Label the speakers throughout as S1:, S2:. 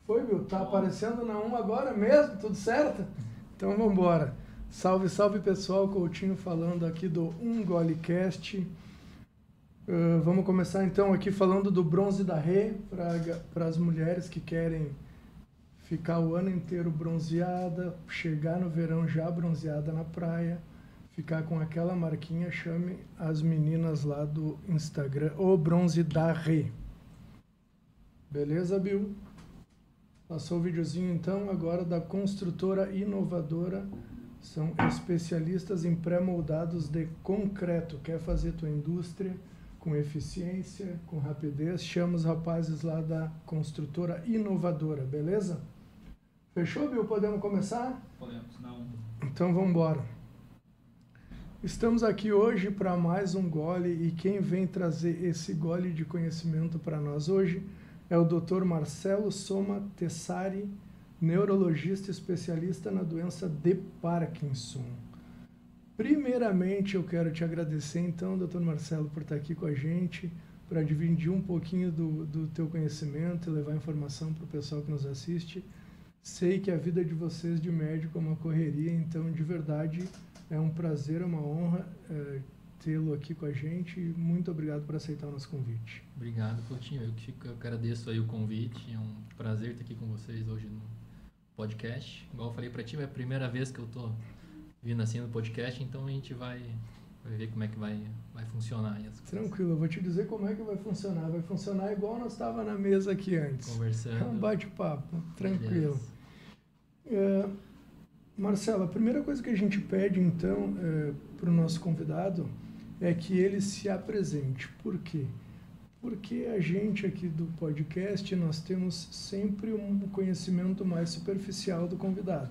S1: Foi, Bill? Tá aparecendo na 1 agora mesmo? Tudo certo? Então vamos embora. Salve, salve pessoal, Coutinho falando aqui do Golecast. Vamos começar então aqui falando do bronze da Rê, para as mulheres que querem ficar o ano inteiro bronzeada, chegar no verão já bronzeada na praia, ficar com aquela marquinha, chame as meninas lá do Instagram, o bronze da Rê. Beleza, Bill? Passou o videozinho então, agora da construtora inovadora. São especialistas em pré-moldados de concreto. Quer fazer tua indústria com eficiência, com rapidez? Chama os rapazes lá da construtora inovadora, beleza? Fechou, Bill? Podemos começar?
S2: Podemos, não.
S1: Então vamos embora. Estamos aqui hoje para mais um gole e quem vem trazer esse gole de conhecimento para nós hoje é o Dr. Marcelo Soma Tessari, neurologista especialista na doença de Parkinson. Primeiramente, eu quero te agradecer, então, Dr. Marcelo, por estar aqui com a gente, para dividir um pouquinho do teu conhecimento e levar informação para o pessoal que nos assiste. Sei que a vida de vocês de médico é uma correria, então, de verdade, é um prazer, é uma honra tê-lo aqui com a gente e muito obrigado por aceitar o nosso convite.
S2: Obrigado, Coutinho. Eu agradeço aí o convite. É um prazer estar aqui com vocês hoje no podcast. Igual eu falei para ti, é a primeira vez que eu tô vindo assim no podcast, então a gente vai ver como é que vai funcionar aí as coisas.
S1: Tranquilo, eu vou te dizer como é que vai funcionar. Vai funcionar igual nós estávamos na mesa aqui antes.
S2: Conversando.
S1: É um bate-papo, tranquilo. Marcelo, a primeira coisa que a gente pede, então, para o nosso convidado é que ele se apresente. Por quê? Porque a gente aqui do podcast, nós temos sempre um conhecimento mais superficial do convidado.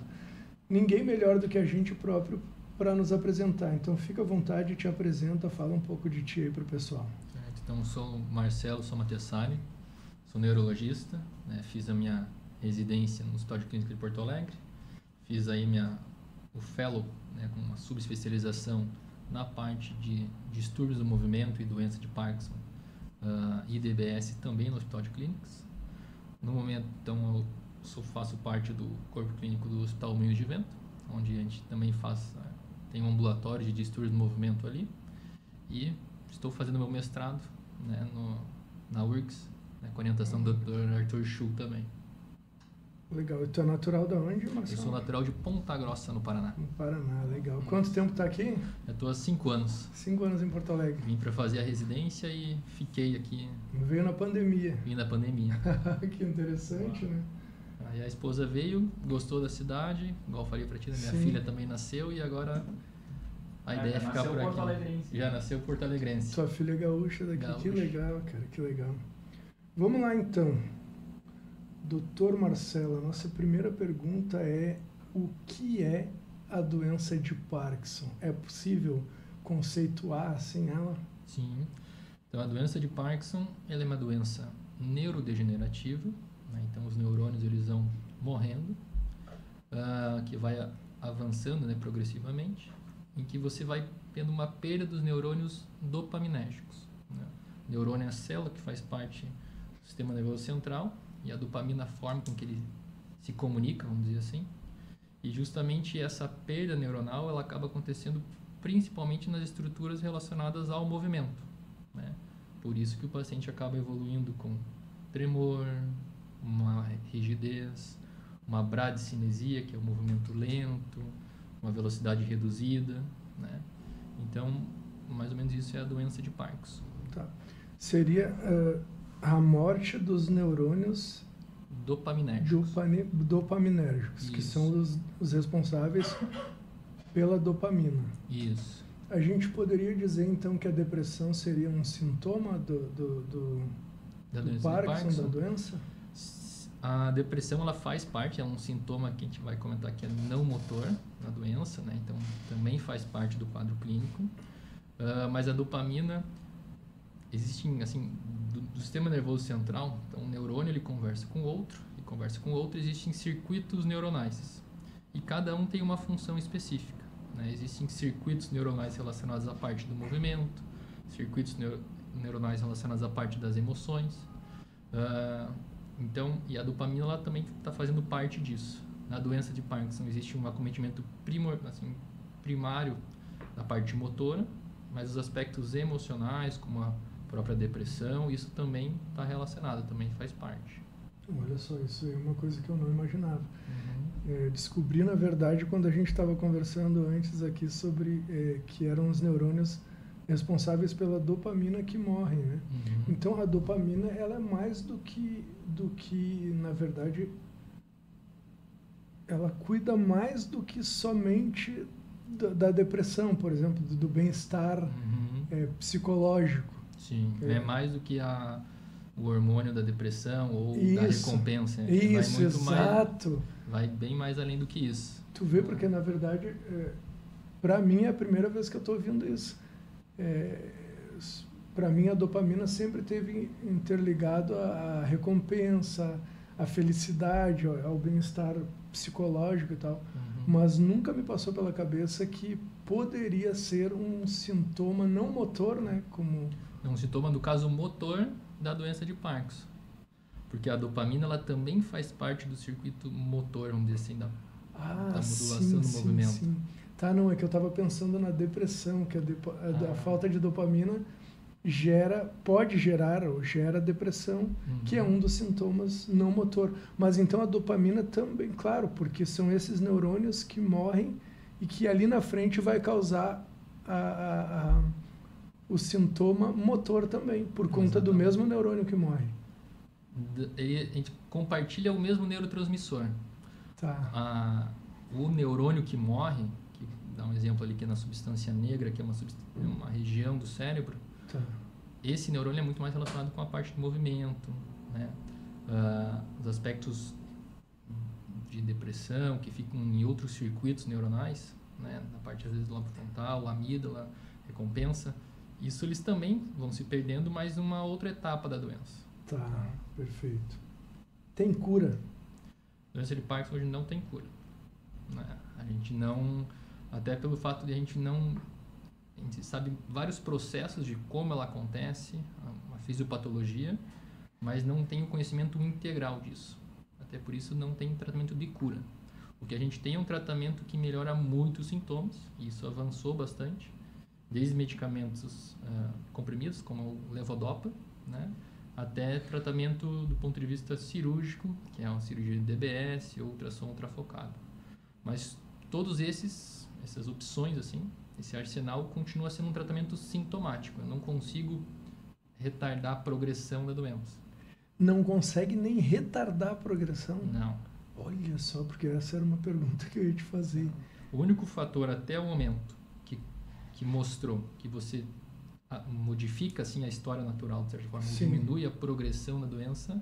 S1: Ninguém melhor do que a gente próprio para nos apresentar. Então, fica à vontade, te apresenta, fala um pouco de ti aí para o pessoal.
S2: Certo. Então, eu sou o Marcelo Soma Tessari, sou neurologista, né? Fiz a minha residência no Hospital de Clínica de Porto Alegre, fiz aí o fellow, né, com uma subespecialização na parte de distúrbios do movimento e doença de Parkinson, e DBS também no Hospital de Clínicas. No momento, então, eu faço parte do corpo clínico do Hospital Moinhos de Vento, onde a gente também tem um ambulatório de distúrbios do movimento ali, e estou fazendo meu mestrado, né, na URGS, né, com orientação do Dr. Arthur Schuh também.
S1: Legal. E tu é natural de onde, Marcelo?
S2: Eu sou natural de Ponta Grossa, no Paraná.
S1: No Paraná, legal. Quanto tempo tá aqui?
S2: Eu estou há 5 anos.
S1: 5 anos em Porto Alegre.
S2: Vim para fazer a residência e fiquei aqui.
S1: Veio na pandemia.
S2: Vim na pandemia.
S1: Que interessante, né?
S2: Aí a esposa veio, gostou da cidade, igual eu falei para ti, minha filha também nasceu e agora a ideia é ficar por aqui. Já nasceu porto-alegrense.
S1: Sua filha é gaúcha daqui, gaúcha. Que legal, cara, que legal. Vamos lá então. Doutor Marcelo, a nossa primeira pergunta é: o que é a doença de Parkinson? É possível conceituar assim ela?
S2: Sim. Então, a doença de Parkinson ela é uma doença neurodegenerativa, né? Então, os neurônios eles vão morrendo, que vai avançando, né, progressivamente, em que você vai tendo uma perda dos neurônios dopaminérgicos, né? O neurônio é a célula que faz parte do sistema nervoso central, e a dopamina forma com que ele se comunica, vamos dizer assim. E justamente essa perda neuronal ela acaba acontecendo principalmente nas estruturas relacionadas ao movimento, né? Por isso que o paciente acaba evoluindo com tremor, uma rigidez, uma bradicinesia, que é o movimento lento, uma velocidade reduzida, né? Então, mais ou menos isso é a doença de Parkinson.
S1: Tá. Seria a morte dos neurônios dopaminérgicos, que são os responsáveis pela dopamina.
S2: Isso.
S1: A gente poderia dizer, então, que a depressão seria um sintoma do Parkinson, da doença?
S2: A depressão ela faz parte, é um sintoma que a gente vai comentar que é não motor na doença, né? Então também faz parte do quadro clínico. Mas a dopamina existe assim do sistema nervoso central. Então o neurônio ele conversa com o outro, existem circuitos neuronais e cada um tem uma função específica, né? Existem circuitos neuronais relacionados à parte do movimento, circuitos neuronais relacionados à parte das emoções. Então, e a dopamina ela também está fazendo parte disso. Na doença de Parkinson existe um acometimento primário da parte motora, mas os aspectos emocionais, como a própria depressão, isso também está relacionado, também faz parte.
S1: Olha só, isso é uma coisa que eu não imaginava. Descobri, na verdade, quando a gente estava conversando antes aqui sobre que eram os neurônios responsáveis pela dopamina que morrem, né? Então, a dopamina, ela é mais do que, na verdade, ela cuida mais do que somente da depressão, por exemplo, do bem-estar psicológico.
S2: Sim, é mais do que o hormônio da depressão ou da recompensa.
S1: Isso,
S2: vai muito
S1: exato.
S2: Vai bem mais além do que isso.
S1: Tu vê, porque na verdade, para mim é a primeira vez que eu estou ouvindo isso. Para mim a dopamina sempre esteve interligado à recompensa, à felicidade, ao bem-estar psicológico e tal. Mas nunca me passou pela cabeça que poderia ser um sintoma não motor, né? Como
S2: um sintoma do caso motor da doença de Parkinson. Porque a dopamina ela também faz parte do circuito motor, vamos dizer assim, da modulação do movimento.
S1: Sim. Tá, não, é que eu estava pensando na depressão, que a falta de dopamina pode gerar ou gera depressão, que é um dos sintomas não motor. Mas então a dopamina também, claro, porque são esses neurônios que morrem e que ali na frente vai causar o sintoma motor também, por conta do mesmo neurônio que morre.
S2: A gente compartilha o mesmo neurotransmissor.
S1: Tá.
S2: O neurônio que morre, que dá um exemplo ali que é na substância negra, que é uma região do cérebro,
S1: tá.
S2: Esse neurônio é muito mais relacionado com a parte do movimento, né? Os aspectos de depressão que ficam em outros circuitos neuronais, né? Na parte às vezes do lobo frontal, amígdala, recompensa, isso eles também vão se perdendo, mas numa outra etapa da doença.
S1: Tá, perfeito. Tem cura?
S2: A doença de Parkinson hoje não tem cura, né? A gente não, até pelo fato de a gente sabe vários processos de como ela acontece, a fisiopatologia, mas não tem o conhecimento integral disso. Até por isso não tem tratamento de cura. O que a gente tem é um tratamento que melhora muito os sintomas, e isso avançou bastante, desde medicamentos comprimidos, como o levodopa, né, até tratamento do ponto de vista cirúrgico, que é uma cirurgia de DBS ou ultrassom ultrafocado. Mas todos essas opções, assim, esse arsenal continua sendo um tratamento sintomático. Eu não consigo retardar a progressão da doença.
S1: Não consegue nem retardar a progressão?
S2: Não.
S1: Olha só, porque essa era uma pergunta que eu ia te fazer.
S2: O único fator até o momento que mostrou que você modifica assim a história natural, de certa forma, diminui a progressão da doença,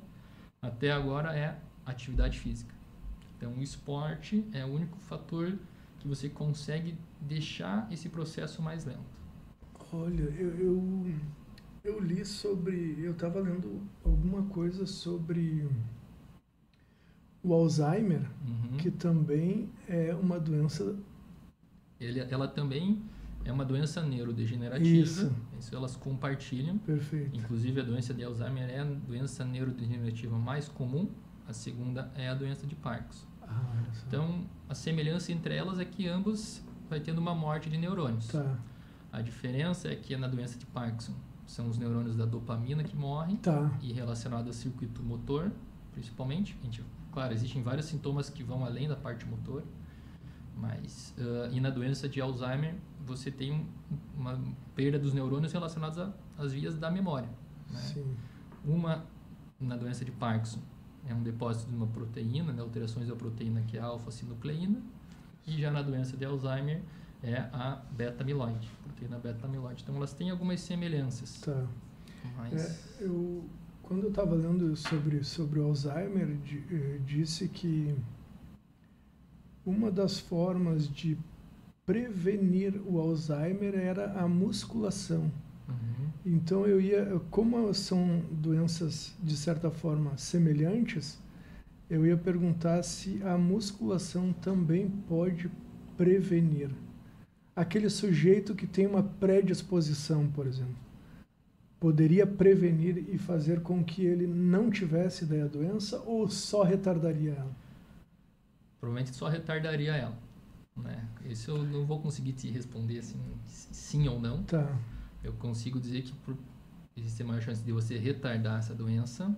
S2: até agora é atividade física. Então, o esporte é o único fator que você consegue deixar esse processo mais lento.
S1: Olha, eu li sobre... Eu estava lendo alguma coisa sobre o Alzheimer, que também é uma doença...
S2: Ela também é uma doença neurodegenerativa. Isso elas compartilham.
S1: Perfeito.
S2: Inclusive, a doença de Alzheimer é a doença neurodegenerativa mais comum. A segunda é a doença de Parkinson. Então, a semelhança entre elas é que ambas vai tendo uma morte de neurônios.
S1: Tá.
S2: A diferença é que na doença de Parkinson são os neurônios da dopamina que morrem, e relacionado ao circuito motor, principalmente. Claro, existem vários sintomas que vão além da parte motor, mas e na doença de Alzheimer você tem uma perda dos neurônios relacionados às vias da memória, né?
S1: Sim.
S2: Uma, na doença de Parkinson, é um depósito de uma proteína, né, alterações da proteína que é a alfa-sinucleína, e já na doença de Alzheimer é a beta-amiloide, proteína beta-amiloide. Então elas têm algumas semelhanças.
S1: Tá.
S2: Mas...
S1: Quando eu estava lendo sobre o Alzheimer, disse que uma das formas de prevenir o Alzheimer era a musculação. Então como são doenças de certa forma semelhantes, eu ia perguntar se a musculação também pode prevenir aquele sujeito que tem uma predisposição, por exemplo. poderia prevenir e fazer com que ele não tivesse daí a doença ou só retardaria ela?
S2: Provavelmente só retardaria ela, né? Isso eu não vou conseguir te responder assim, sim ou não.
S1: Tá. Eu
S2: consigo dizer que existe maior chance de você retardar essa doença,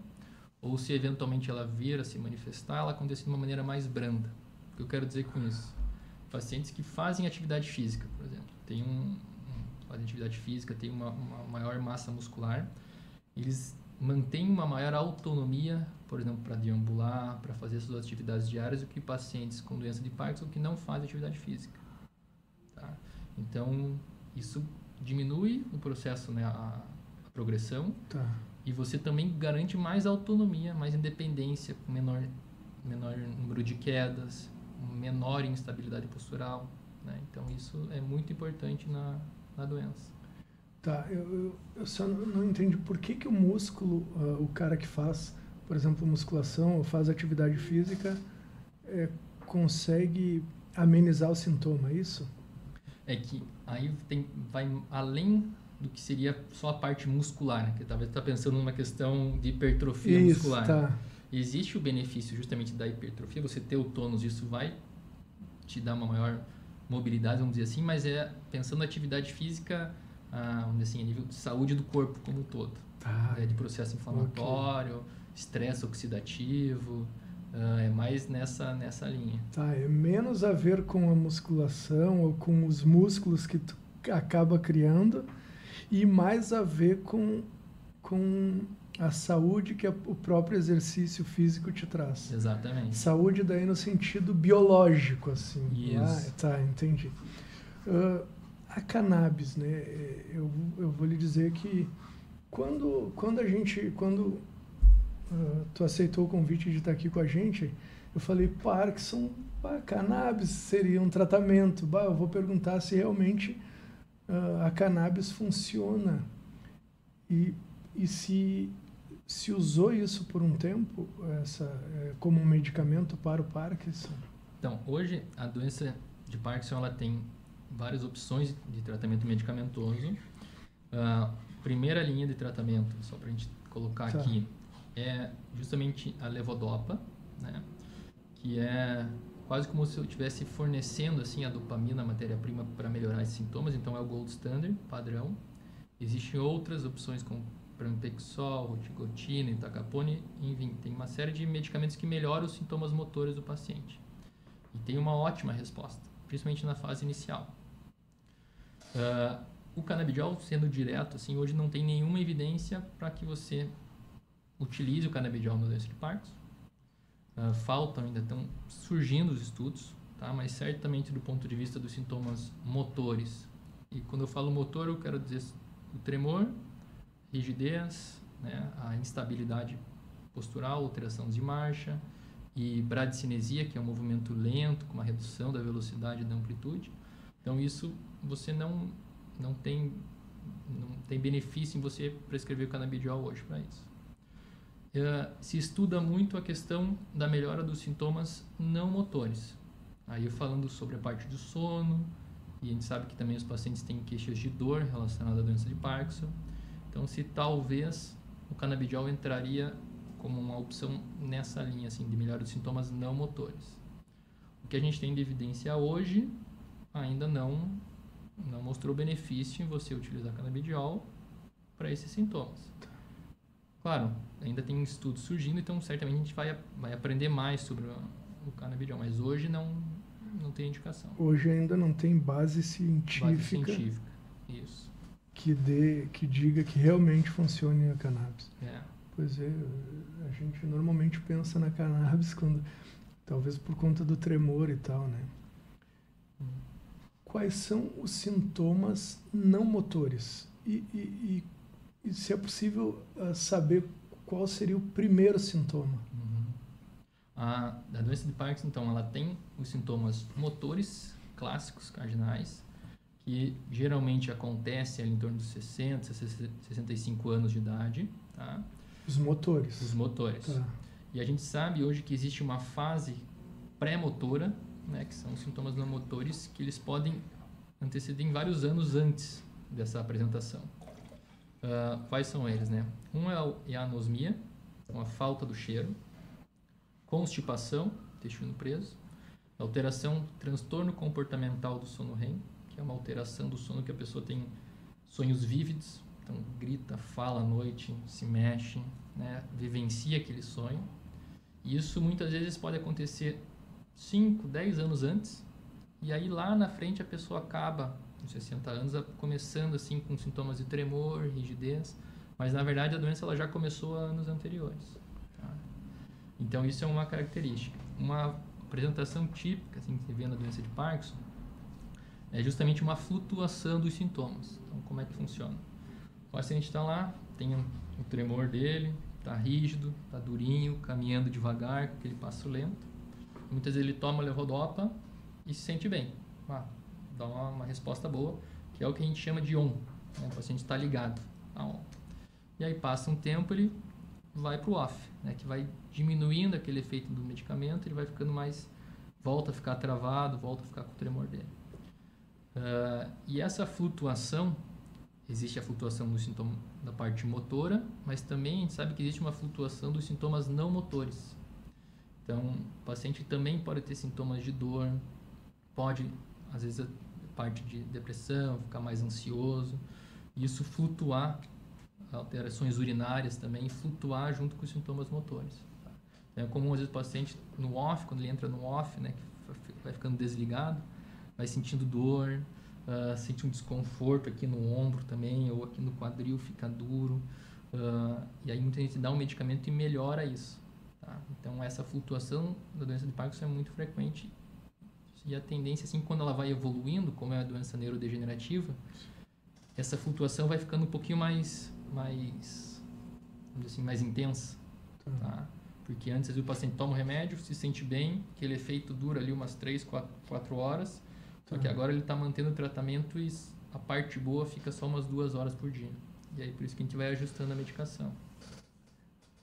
S2: ou se eventualmente ela vir a se manifestar, ela acontecer de uma maneira mais branda. O que eu quero dizer com isso? Pacientes que fazem atividade física, por exemplo, fazem atividade física, têm uma maior massa muscular, eles mantêm uma maior autonomia, por exemplo, para deambular, para fazer suas atividades diárias, do que pacientes com doença de Parkinson que não fazem atividade física. Tá? Então, isso diminui o processo, né, a progressão,
S1: tá.
S2: E você também garante mais autonomia, mais independência, com menor número de quedas, menor instabilidade postural, né? Então isso é muito importante na doença.
S1: Tá, eu só não entendi por que o músculo, o cara que faz, por exemplo, musculação ou faz atividade física, consegue amenizar o sintoma, é isso?
S2: É que aí vai além do que seria só a parte muscular, né? Que talvez está pensando numa questão de hipertrofia muscular.
S1: Tá.
S2: Existe o benefício justamente da hipertrofia, você ter o tônus, isso vai te dar uma maior mobilidade, vamos dizer assim, mas pensando na atividade física, vamos dizer assim, a nível de saúde do corpo como um todo.
S1: Tá.
S2: De processo inflamatório, estresse oxidativo, é mais nessa linha.
S1: Tá, é menos a ver com a musculação ou com os músculos que tu acaba criando e mais a ver com a saúde que o próprio exercício físico te traz.
S2: Exatamente.
S1: Saúde daí no sentido biológico, assim.
S2: Isso.
S1: Tá, entendi. A cannabis, né? Eu vou lhe dizer que quando tu aceitou o convite de estar aqui com a gente, eu falei, Parkinson, cannabis seria um tratamento. Eu vou perguntar se realmente a cannabis funciona e se usou isso por um tempo como um medicamento para o Parkinson.
S2: Então, hoje a doença de Parkinson ela tem várias opções de tratamento medicamentoso. Primeira linha de tratamento, só para a gente colocar aqui, é justamente a levodopa, né? Que é quase como se eu estivesse fornecendo assim, a dopamina, a matéria-prima, para melhorar esses sintomas. Então, é o gold standard, padrão. Existem outras opções como pramipexol, rotigotina, entacapone, enfim, tem uma série de medicamentos que melhoram os sintomas motores do paciente. E tem uma ótima resposta, principalmente na fase inicial. O canabidiol, sendo direto, assim, hoje não tem nenhuma evidência para que você utilize o canabidiol na doença de Parkinson. Faltam, ainda estão surgindo os estudos, tá? Mas certamente do ponto de vista dos sintomas motores. E quando eu falo motor, eu quero dizer o tremor, rigidez, né? A instabilidade postural, alterações de marcha e bradicinesia, que é um movimento lento com uma redução da velocidade e da amplitude. Então isso você não tem benefício em você prescrever o canabidiol hoje para isso. Se estuda muito a questão da melhora dos sintomas não motores. Aí falando sobre a parte do sono, e a gente sabe que também os pacientes têm queixas de dor relacionadas à doença de Parkinson. Então, se talvez o canabidiol entraria como uma opção nessa linha assim, de melhora dos sintomas não motores. O que a gente tem de evidência hoje ainda não mostrou benefício em você utilizar canabidiol para esses sintomas. Claro, ainda tem estudos surgindo, então certamente a gente vai aprender mais sobre o canabidiol, mas hoje não tem indicação.
S1: Hoje ainda não tem base científica,
S2: isso.
S1: Que diga que realmente funcione a cannabis. Pois é, a gente normalmente pensa na cannabis talvez por conta do tremor e tal, né? Quais são os sintomas não motores? E se é possível saber qual seria o primeiro sintoma?
S2: A doença de Parkinson, então, ela tem os sintomas motores clássicos, cardinais, que geralmente acontecem ali em torno dos 60, 65 anos de idade. Tá?
S1: Os motores.
S2: Os motores.
S1: Tá.
S2: E a gente sabe hoje que existe uma fase pré-motora, né, que são os sintomas não motores, que eles podem anteceder em vários anos antes dessa apresentação. Quais são eles, né? Um é a anosmia, uma falta do cheiro, constipação, intestino preso, alteração, transtorno comportamental do sono REM, que é uma alteração do sono que a pessoa tem sonhos vívidos, então grita, fala à noite, se mexe, né? Vivencia aquele sonho. E isso muitas vezes pode acontecer 5, 10 anos antes, e aí lá na frente a pessoa acaba, com 60 anos, começando assim com sintomas de tremor, rigidez, mas na verdade a doença ela já começou há anos anteriores. Tá? Então isso é uma característica. Uma apresentação típica assim, que se vê na doença de Parkinson é justamente uma flutuação dos sintomas. Então como é que funciona? O paciente está lá, tem o tremor dele, está rígido, está durinho, caminhando devagar, com aquele passo lento. Muitas vezes ele toma levodopa e se sente bem. Dá uma resposta boa, que é o que a gente chama de on. Né? O paciente está ligado a on. E aí passa um tempo, ele vai para o off, né? Que vai diminuindo aquele efeito do medicamento, ele vai ficando mais... volta a ficar travado, volta a ficar com o tremor dele. E essa flutuação, existe a flutuação do sintoma da parte motora, mas também a gente sabe que existe uma flutuação dos sintomas não motores. Então, o paciente também pode ter sintomas de dor, pode, às vezes, a parte de depressão, ficar mais ansioso, e isso flutuar, alterações urinárias também, flutuar junto com os sintomas motores. É comum, às vezes, o paciente no off, quando ele entra no off, né, que vai ficando desligado, vai sentindo dor, sente um desconforto aqui no ombro também, ou aqui no quadril fica duro, e aí muita gente dá um medicamento e melhora isso. Tá? Então essa flutuação da doença de Parkinson é muito frequente, e a tendência, assim, quando ela vai evoluindo, como é a doença neurodegenerativa, essa flutuação vai ficando um pouquinho mais vamos dizer assim, mais intensa. Tá? Porque antes o paciente toma o remédio, se sente bem, aquele efeito dura ali umas 3, 4 horas, só que agora ele está mantendo o tratamento e a parte boa fica só umas 2 horas por dia. E aí por isso que a gente vai ajustando a medicação.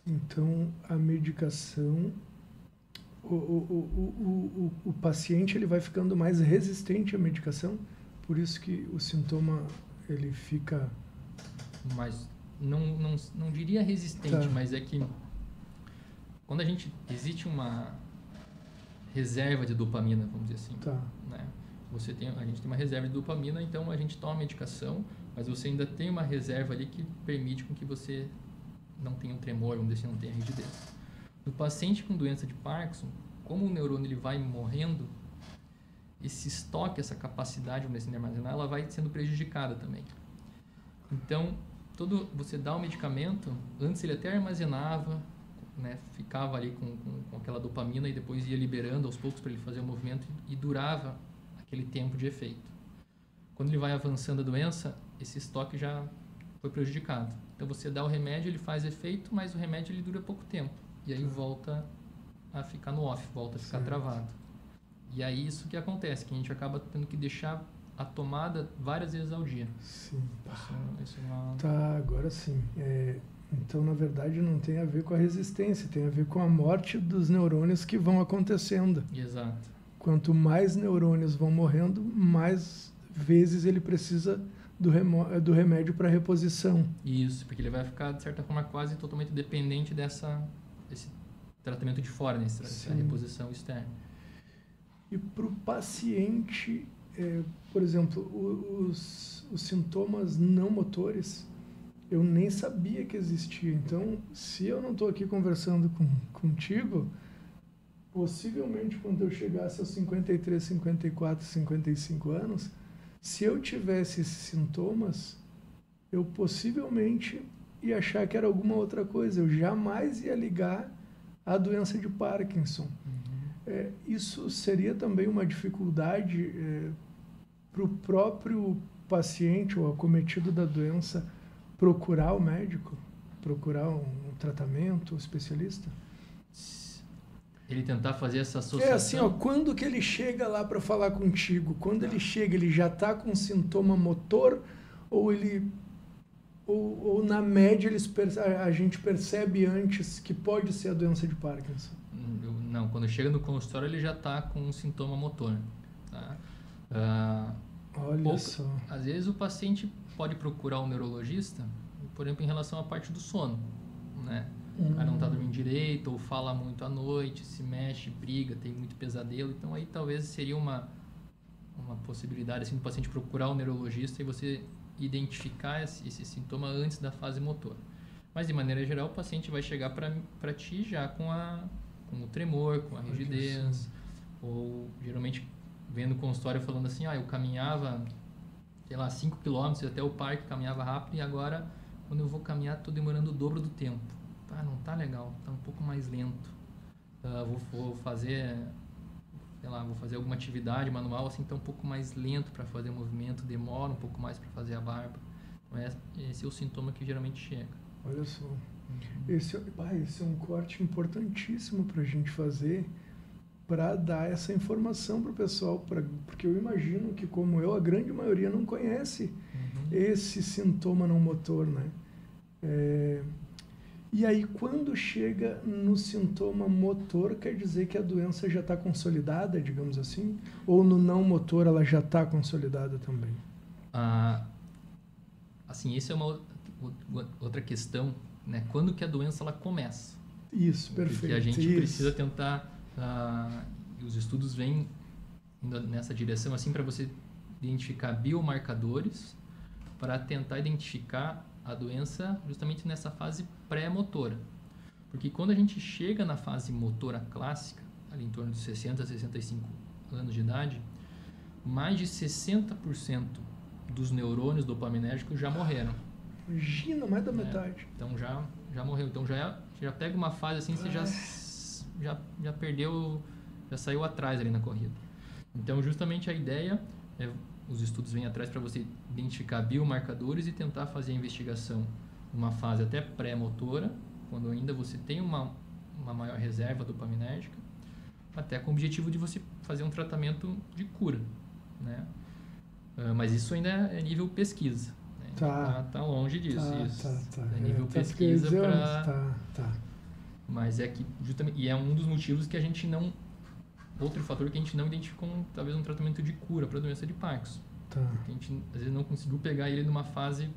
S1: Então, a medicação, o paciente ele vai ficando mais resistente à medicação, por isso que o sintoma ele fica...
S2: Mas não diria resistente, mas é que quando existe uma reserva de dopamina, vamos dizer assim, né? A gente tem uma reserva de dopamina, então a gente toma a medicação, mas você ainda tem uma reserva ali que permite com que você não tenha um tremor, vamos dizer assim, não tenha rigidez. No paciente com doença de Parkinson, como o neurônio ele vai morrendo, esse estoque, essa capacidade de armazenar, ela vai sendo prejudicada também. Então, você dá o medicamento, antes ele até armazenava, né, ficava ali com aquela dopamina e depois ia liberando aos poucos para ele fazer o movimento e durava aquele tempo de efeito. Quando ele vai avançando a doença, esse estoque já foi prejudicado. Então você dá o remédio, ele faz efeito, mas o remédio ele dura pouco tempo. E aí volta a ficar no off, volta a ficar travado. E aí isso que acontece, que a gente acaba tendo que deixar a tomada várias vezes ao dia.
S1: Sim.
S2: Isso é uma...
S1: Tá, agora sim. Então, na verdade, não tem a ver com a resistência, tem a ver com a morte dos neurônios que vão acontecendo.
S2: Exato.
S1: Quanto mais neurônios vão morrendo, mais vezes ele precisa do remédio para reposição.
S2: Isso, porque ele vai ficar, de certa forma, quase totalmente dependente desse tratamento de fora, né? Essa reposição externa.
S1: E para o paciente, por exemplo, os sintomas não motores, eu nem sabia que existia. Então, se eu não estou aqui conversando contigo, possivelmente quando eu chegasse aos 53, 54, 55 anos, se eu tivesse esses sintomas, eu possivelmente ia achar que era alguma outra coisa. Eu jamais ia ligar à doença de Parkinson. Isso seria também uma dificuldade para o próprio paciente ou acometido da doença procurar o médico, procurar um tratamento, um especialista?
S2: Ele tentar fazer essa associação.
S1: Assim, quando que ele chega lá para falar contigo? Quando ele chega, ele já está com sintoma motor ou na média a gente percebe antes que pode ser a doença de Parkinson?
S2: Não, quando chega no consultório ele já está com um sintoma motor. Tá?
S1: Olha só.
S2: Às vezes o paciente pode procurar um neurologista por exemplo, em relação à parte do sono, né? O cara não está dormindo direito, ou fala muito à noite, se mexe, briga, tem muito pesadelo. Então, aí talvez seria uma possibilidade assim, do paciente procurar o neurologista e você identificar esse sintoma antes da fase motora. Mas, de maneira geral, o paciente vai chegar para ti já com o tremor, com a rigidez, ou geralmente vendo o consultório falando assim, eu caminhava, sei lá, 5 km até o parque, caminhava rápido, e agora, quando eu vou caminhar, estou demorando o dobro do tempo. Não tá legal, tá um pouco mais lento. Vou fazer, sei lá, vou fazer alguma atividade manual, assim, tá um pouco mais lento para fazer o movimento, demora um pouco mais para fazer a barba. Então, esse é o sintoma que geralmente chega.
S1: Olha só. Esse é um corte importantíssimo para a gente fazer, para dar essa informação para o pessoal, porque eu imagino que, como eu, a grande maioria não conhece esse sintoma não motor, né? E aí, quando chega no sintoma motor, quer dizer que a doença já está consolidada, digamos assim? Ou no não motor ela já está consolidada também?
S2: Assim, isso é uma outra questão, né? Quando que a doença ela começa?
S1: Isso, perfeito.
S2: Porque a gente precisa tentar, os estudos vêm indo nessa direção, assim, para você identificar biomarcadores, para tentar identificar a doença justamente nessa fase pré-motora. Porque quando a gente chega na fase motora clássica, ali em torno de 60 a 65 anos de idade, mais de 60% dos neurônios dopaminérgicos já morreram.
S1: Imagina, mais da metade.
S2: Então já morreu. Então já pega uma fase assim, você já perdeu, já saiu atrás ali na corrida. Então justamente a ideia os estudos vêm atrás para você identificar biomarcadores e tentar fazer a investigação numa fase até pré-motora, quando ainda você tem uma maior reserva dopaminérgica, até com o objetivo de você fazer um tratamento de cura, né? Mas isso ainda é nível pesquisa. Né? Tá longe disso. É nível pesquisa para... Mas é que justamente... E é um dos motivos que a gente não... Outro fator que a gente não identificou talvez um tratamento de cura para a doença de Parkinson. Porque a gente às vezes não conseguiu pegar ele numa fase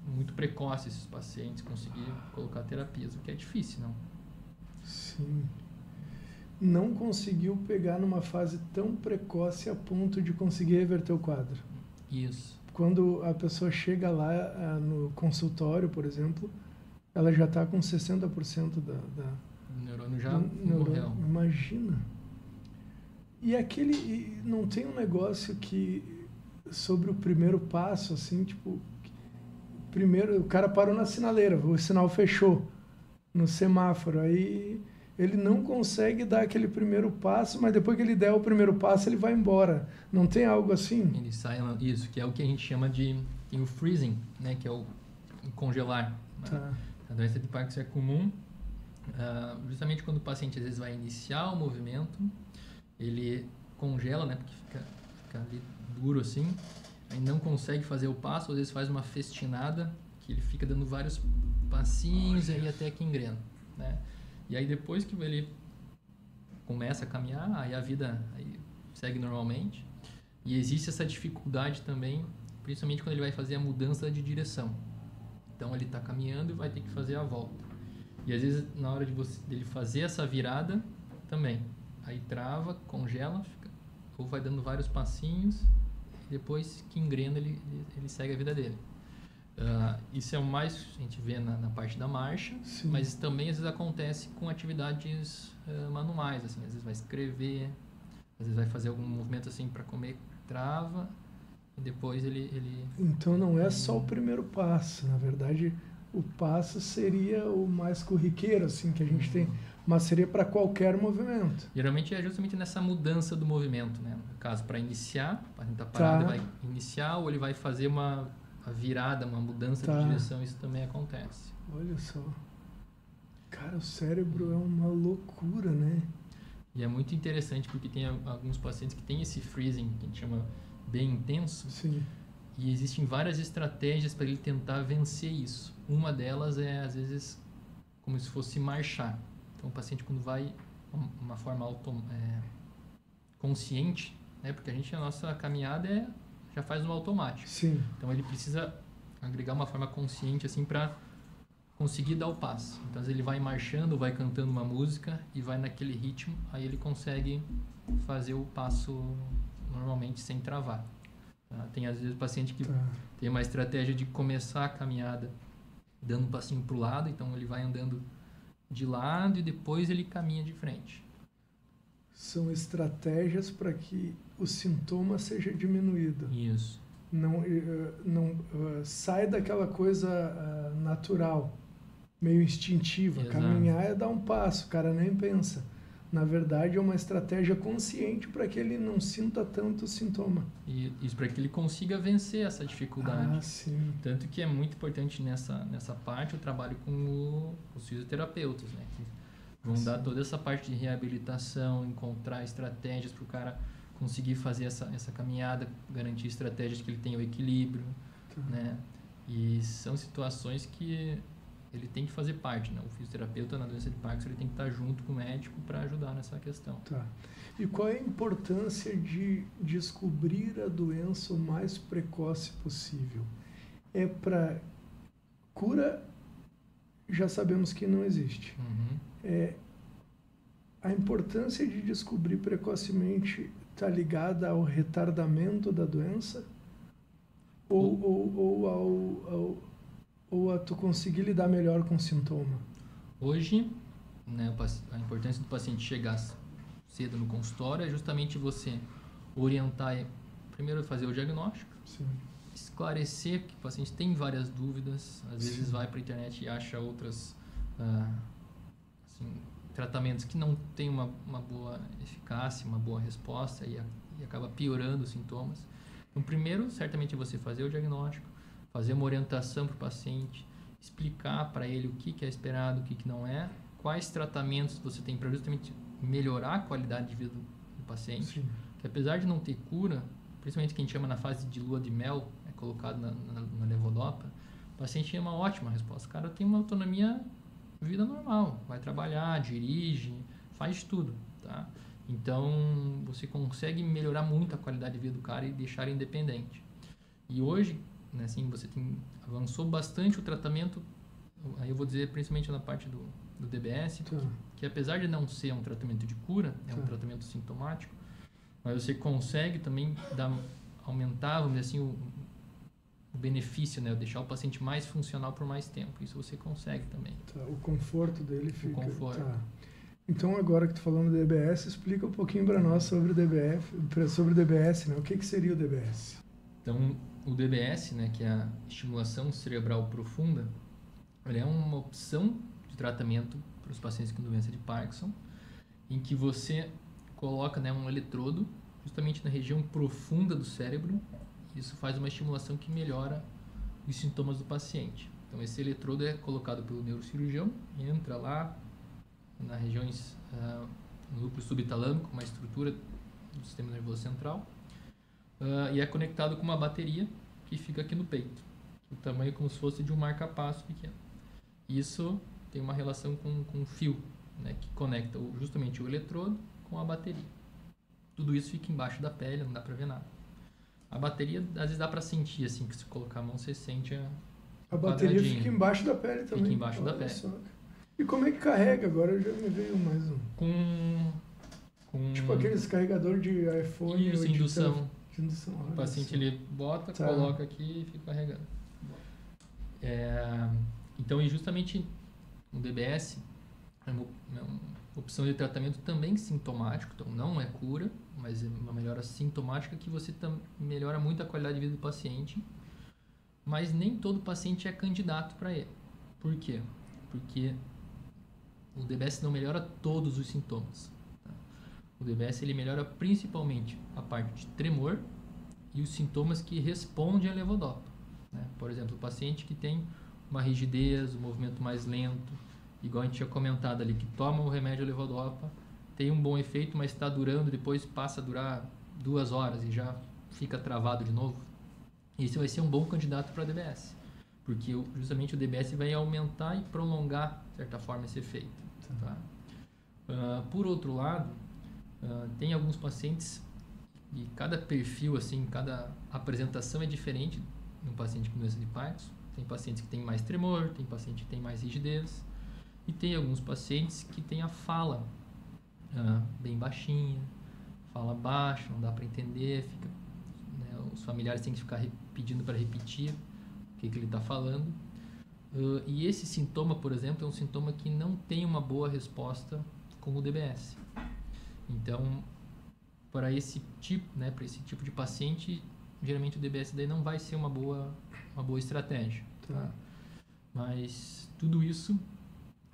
S2: muito precoce, esses pacientes, conseguir colocar terapias, o que é difícil, não?
S1: Sim. Não conseguiu pegar numa fase tão precoce a ponto de conseguir reverter o quadro.
S2: Isso.
S1: Quando a pessoa chega lá no consultório, por exemplo, ela já está com 60%
S2: o neurônio já morreu.
S1: Imagina. E não tem um negócio sobre o primeiro passo, assim, tipo, primeiro o cara parou na sinaleira, o sinal fechou no semáforo, aí ele não consegue dar aquele primeiro passo, mas depois que ele der o primeiro passo, ele vai embora. Não tem algo assim?
S2: Ele sai, isso, que é o que a gente chama de o freezing, né, que é o congelar. Né? A doença de Parkinson é comum, justamente quando o paciente às vezes vai iniciar o movimento, ele congela, né, porque fica ali duro assim, aí não consegue fazer o passo, às vezes faz uma festinada, que ele fica dando vários passinhos aí até que engrena, né? E aí depois que ele começa a caminhar, aí a vida aí segue normalmente, e existe essa dificuldade também, principalmente quando ele vai fazer a mudança de direção. Então ele está caminhando e vai ter que fazer a volta. E às vezes na hora dele fazer essa virada também, aí trava, congela, ou vai dando vários passinhos, e depois que engrena ele segue a vida dele. Isso é o mais a gente vê na parte da marcha. Sim. Mas também às vezes acontece com atividades manuais, assim, às vezes vai escrever, às vezes vai fazer algum movimento assim para comer, trava, e depois ele...
S1: Então não é só o primeiro passo, na verdade o passo seria o mais corriqueiro, assim, que a gente tem, mas seria para qualquer movimento.
S2: Geralmente é justamente nessa mudança do movimento, né? No caso, para iniciar, para gente estar parado, ele vai iniciar, ou ele vai fazer uma virada, uma mudança de direção, isso também acontece.
S1: Olha só. Cara, o cérebro é uma loucura, né?
S2: E é muito interessante porque tem alguns pacientes que têm esse freezing, que a gente chama bem intenso.
S1: Sim.
S2: E existem várias estratégias para ele tentar vencer isso. Uma delas é, às vezes, como se fosse marchar. Então, o paciente, quando vai de uma forma consciente, né? Porque a nossa caminhada já faz no automático.
S1: Sim.
S2: Então, ele precisa agregar uma forma consciente assim para conseguir dar o passo. Então ele vai marchando, vai cantando uma música e vai naquele ritmo, aí ele consegue fazer o passo normalmente sem travar. Tá? Tem às vezes paciente que tem uma estratégia de começar a caminhada dando um passinho para o lado, então ele vai andando de lado e depois ele caminha de frente.
S1: São estratégias para que o sintoma seja diminuído.
S2: Isso.
S1: Não sai daquela coisa natural, meio instintiva.
S2: Exato.
S1: Caminhar é dar um passo, o cara nem pensa. Na verdade, é uma estratégia consciente para que ele não sinta tanto o sintoma.
S2: E isso para que ele consiga vencer essa dificuldade.
S1: Ah, sim.
S2: Tanto que é muito importante nessa parte o trabalho com os fisioterapeutas, né? Que vão dar toda essa parte de reabilitação, encontrar estratégias para o cara conseguir fazer essa caminhada, garantir estratégias que ele tenha o equilíbrio, né? E são situações que ele tem que fazer parte, né? O fisioterapeuta na doença de Parkinson ele tem que estar junto com o médico para ajudar nessa questão.
S1: Tá. E qual é a importância de descobrir a doença o mais precoce possível? É para cura, já sabemos que não existe. A importância de descobrir precocemente está ligada ao retardamento da doença ou a tu conseguir lidar melhor com o sintoma?
S2: Hoje, né, a importância do paciente chegar cedo no consultório é justamente você orientar, primeiro fazer o diagnóstico,
S1: Sim.
S2: esclarecer que o paciente tem várias dúvidas, às vezes vai para a internet e acha outras tratamentos que não têm uma boa eficácia, uma boa resposta e acaba piorando os sintomas. Então, primeiro, certamente, é você fazer o diagnóstico, fazer uma orientação para o paciente, explicar para ele o que é esperado, o que não é, quais tratamentos você tem para justamente melhorar a qualidade de vida do paciente.
S1: Sim.
S2: Que apesar de não ter cura, principalmente quem chama na fase de lua de mel, é colocado na levodopa, o paciente tem uma ótima resposta. O cara tem uma autonomia, vida normal, vai trabalhar, dirige, faz tudo, tá? Então, você consegue melhorar muito a qualidade de vida do cara e deixar ele independente. E hoje, né, assim, avançou bastante o tratamento, aí eu vou dizer principalmente na parte do DBS, que apesar de não ser um tratamento de cura, é um tratamento sintomático, mas você consegue também aumentar, vamos dizer assim, o benefício, né, deixar o paciente mais funcional por mais tempo. Isso você consegue também.
S1: O conforto dele fica...
S2: O conforto.
S1: Então, agora que tu falando do DBS, explica um pouquinho para nós sobre o DBS, né? O que seria o DBS?
S2: Então, o DBS, né, que é a estimulação cerebral profunda, ele é uma opção de tratamento para os pacientes com doença de Parkinson, em que você coloca, né, um eletrodo justamente na região profunda do cérebro. Isso faz uma estimulação que melhora os sintomas do paciente. Então, esse eletrodo é colocado pelo neurocirurgião, entra lá nas regiões no núcleo subtalâmico, uma estrutura do sistema nervoso central, e é conectado com uma bateria que fica aqui no peito. O tamanho é como se fosse de um marca-passo pequeno. Isso tem uma relação com um fio, né, que conecta justamente o eletrodo com a bateria. Tudo isso fica embaixo da pele, não dá para ver nada. A bateria, às vezes dá para sentir, assim, que se colocar a mão você sente
S1: a bateria fica embaixo da pele também.
S2: Fica embaixo da pele.
S1: Só. E como é que carrega? Agora já me veio mais um.
S2: Com
S1: tipo aqueles carregadores de iPhone.
S2: Isso, indução.
S1: Indução.
S2: O paciente ele bota, coloca aqui e fica carregando. Então, e justamente o DBS é uma opção de tratamento também sintomático. Então, não é cura, mas é uma melhora sintomática que você melhora muito a qualidade de vida do paciente. Mas nem todo paciente é candidato para ele. Por quê? Porque o DBS não melhora todos os sintomas. Tá? O DBS ele melhora principalmente a parte de tremor e os sintomas que respondem à levodopa. Né? Por exemplo, o paciente que tem uma rigidez, um movimento mais lento, igual a gente tinha comentado ali, que toma o remédio levodopa, tem um bom efeito, mas está durando, depois passa a durar 2 horas e já fica travado de novo. Esse vai ser um bom candidato para DBS, porque justamente o DBS vai aumentar e prolongar, de certa forma, esse efeito. Tá? Por outro lado, tem alguns pacientes e cada perfil, assim, cada apresentação é diferente no paciente com doença de Parkinson. Tem pacientes que têm mais tremor, tem paciente que tem mais rigidez, e tem alguns pacientes que têm a fala bem baixinha, fala baixo, não dá para entender, os familiares têm que ficar pedindo para repetir o que ele está falando. E esse sintoma, por exemplo, é um sintoma que não tem uma boa resposta com o DBS. Então, para esse tipo de paciente, geralmente o DBS daí não vai ser uma boa estratégia. Tá? Mas tudo isso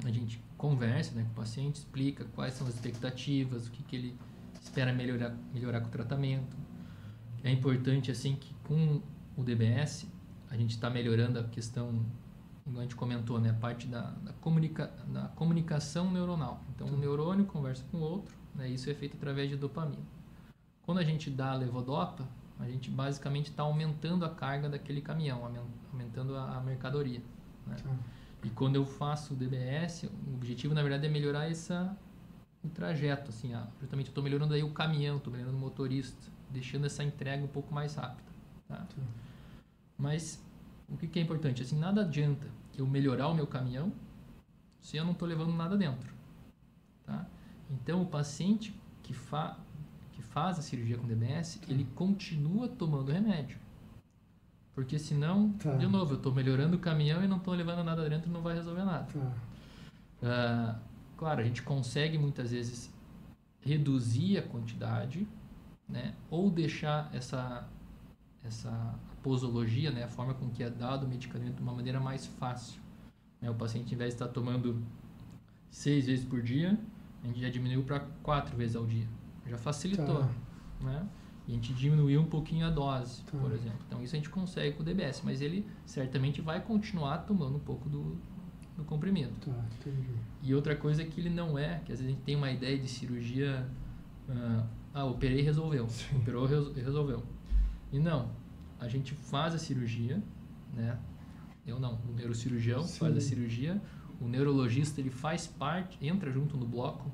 S2: a gente conversa, com o paciente, explica quais são as expectativas, o que ele espera melhorar com o tratamento. É importante assim que com o DBS a gente está melhorando a questão, como a gente comentou, a parte da comunicação neuronal. Então, um neurônio conversa com o outro, isso é feito através de dopamina. Quando a gente dá a levodopa, a gente basicamente está aumentando a carga daquele caminhão, aumentando a mercadoria. E quando eu faço o DBS, o objetivo, na verdade, é melhorar o trajeto. Assim, justamente eu estou melhorando aí o caminhão, estou melhorando o motorista, deixando essa entrega um pouco mais rápida. Tá? Mas o que é importante? Assim, nada adianta eu melhorar o meu caminhão se eu não estou levando nada dentro. Tá? Então, o paciente que faz a cirurgia com DBS, ele continua tomando remédio. Porque senão, de novo, eu estou melhorando o caminhão e não estou levando nada dentro, não vai resolver nada. Claro, a gente consegue muitas vezes reduzir a quantidade, ou deixar essa posologia, a forma com que é dado o medicamento de uma maneira mais fácil. O paciente, ao invés de estar tomando 6 vezes por dia, a gente já diminuiu para 4 vezes ao dia. Já facilitou. E a gente diminuiu um pouquinho a dose, por exemplo. Então, isso a gente consegue com o DBS, mas ele certamente vai continuar tomando um pouco do comprimido.
S1: Entendi.
S2: E outra coisa é que ele não que às vezes a gente tem uma ideia de cirurgia, operei e resolveu. Sim. Operou e resolveu. E não, a gente faz a cirurgia, eu não, o neurocirurgião faz a cirurgia, o neurologista ele faz parte, entra junto no bloco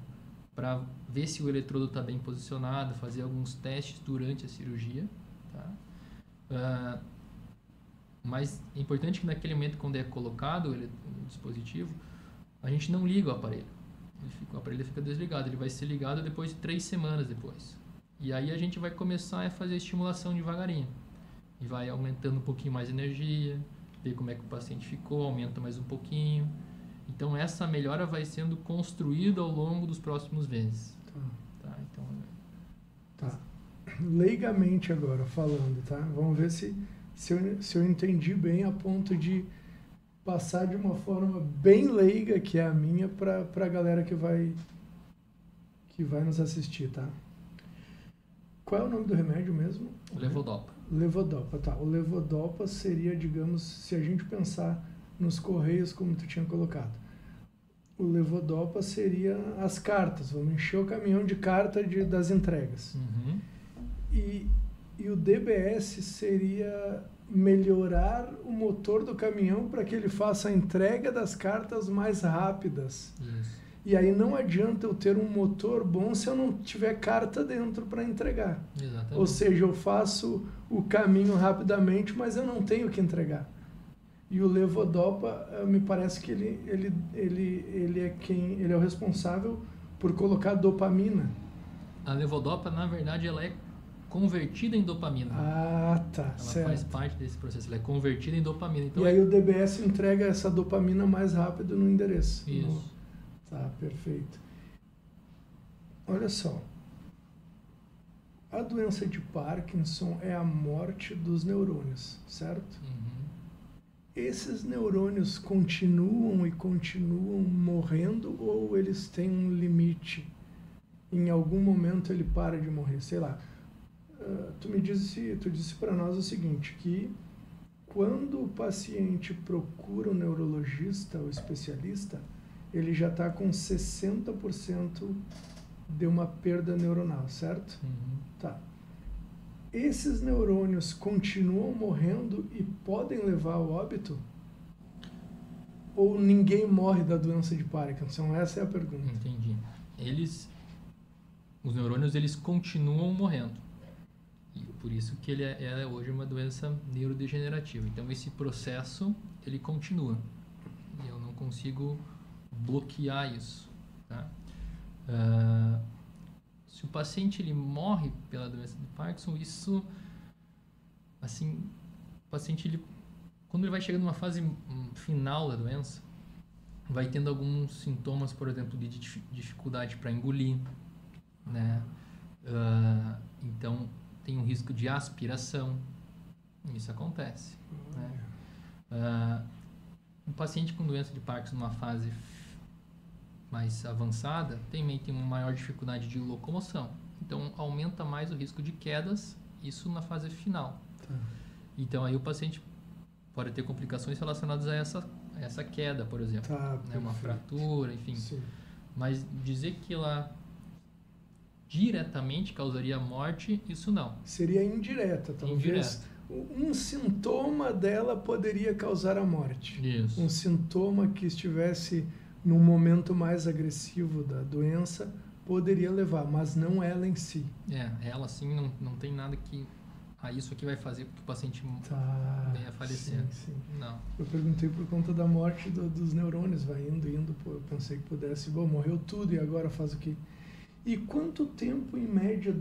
S2: para ver se o eletrodo está bem posicionado, fazer alguns testes durante a cirurgia. Tá? Mas é importante que naquele momento, quando é colocado o dispositivo, a gente não liga o aparelho. O aparelho fica desligado, ele vai ser ligado depois de 3 semanas depois. E aí a gente vai começar a fazer a estimulação devagarinho. E vai aumentando um pouquinho mais a energia, ver como é que o paciente ficou, aumenta mais um pouquinho. Então, essa melhora vai sendo construída ao longo dos próximos meses.
S1: Leigamente agora, falando, tá? Vamos ver se eu entendi bem a ponto de passar de uma forma bem leiga, que é a minha, para a galera que vai nos assistir, tá? Qual é o nome do remédio mesmo?
S2: Levodopa.
S1: Levodopa, tá. O levodopa seria, digamos, se a gente pensar nos correios, como tu tinha colocado. O levodopa seria as cartas, vamos encher o caminhão de carta das entregas.
S2: Uhum.
S1: E o DBS seria melhorar o motor do caminhão para que ele faça a entrega das cartas mais rápidas.
S2: Isso.
S1: E aí não adianta eu ter um motor bom se eu não tiver carta dentro para entregar.
S2: Exatamente.
S1: Ou seja, eu faço o caminho rapidamente, mas eu não tenho que entregar. E o levodopa, me parece que ele é o responsável por colocar dopamina.
S2: A levodopa, na verdade, ela é convertida em dopamina.
S1: Ela certo.
S2: Faz parte desse processo, ela é convertida em dopamina. Então,
S1: e aí o DBS entrega essa dopamina mais rápido no endereço.
S2: Isso.
S1: Tá, perfeito. Olha só. A doença de Parkinson é a morte dos neurônios, certo?
S2: Uhum.
S1: Esses neurônios continuam morrendo ou eles têm um limite? Em algum momento ele para de morrer, sei lá. Tu disse para nós o seguinte, que quando o paciente procura um neurologista ou especialista, ele já está com 60% de uma perda neuronal, certo?
S2: Uhum.
S1: Tá. Esses neurônios continuam morrendo e podem levar ao óbito? Ou ninguém morre da doença de Parkinson? Essa é a pergunta.
S2: Entendi. Os neurônios, eles continuam morrendo. Por isso que ele é hoje uma doença neurodegenerativa. Então, esse processo, ele continua. E eu não consigo bloquear isso. Tá? Se o paciente ele morre pela doença de Parkinson, isso, assim, o paciente, quando ele vai chegando numa fase final da doença, vai tendo alguns sintomas, por exemplo, de dificuldade para engolir, né? Então, tem um risco de aspiração. Isso acontece, né? Um paciente com doença de Parkinson numa fase mais avançada também tem uma maior dificuldade de locomoção. Então, aumenta mais o risco de quedas, isso na fase final.
S1: Tá.
S2: Então, aí o paciente pode ter complicações relacionadas a essa queda, por exemplo.
S1: Tá,
S2: né? Uma fratura, enfim.
S1: Sim.
S2: Mas dizer que ela diretamente causaria morte, isso não.
S1: Seria indireta, talvez. Um sintoma dela poderia causar a morte.
S2: Isso.
S1: Um sintoma que estivesse num momento mais agressivo da doença poderia levar, mas não ela em si.
S2: Ela assim não tem nada que... isso aqui vai fazer com que o paciente venha a falecer.
S1: Sim.
S2: Não.
S1: Eu perguntei por conta da morte dos neurônios, vai indo, pô, eu pensei que pudesse, morreu tudo e agora faz o quê? E quanto tempo, em média,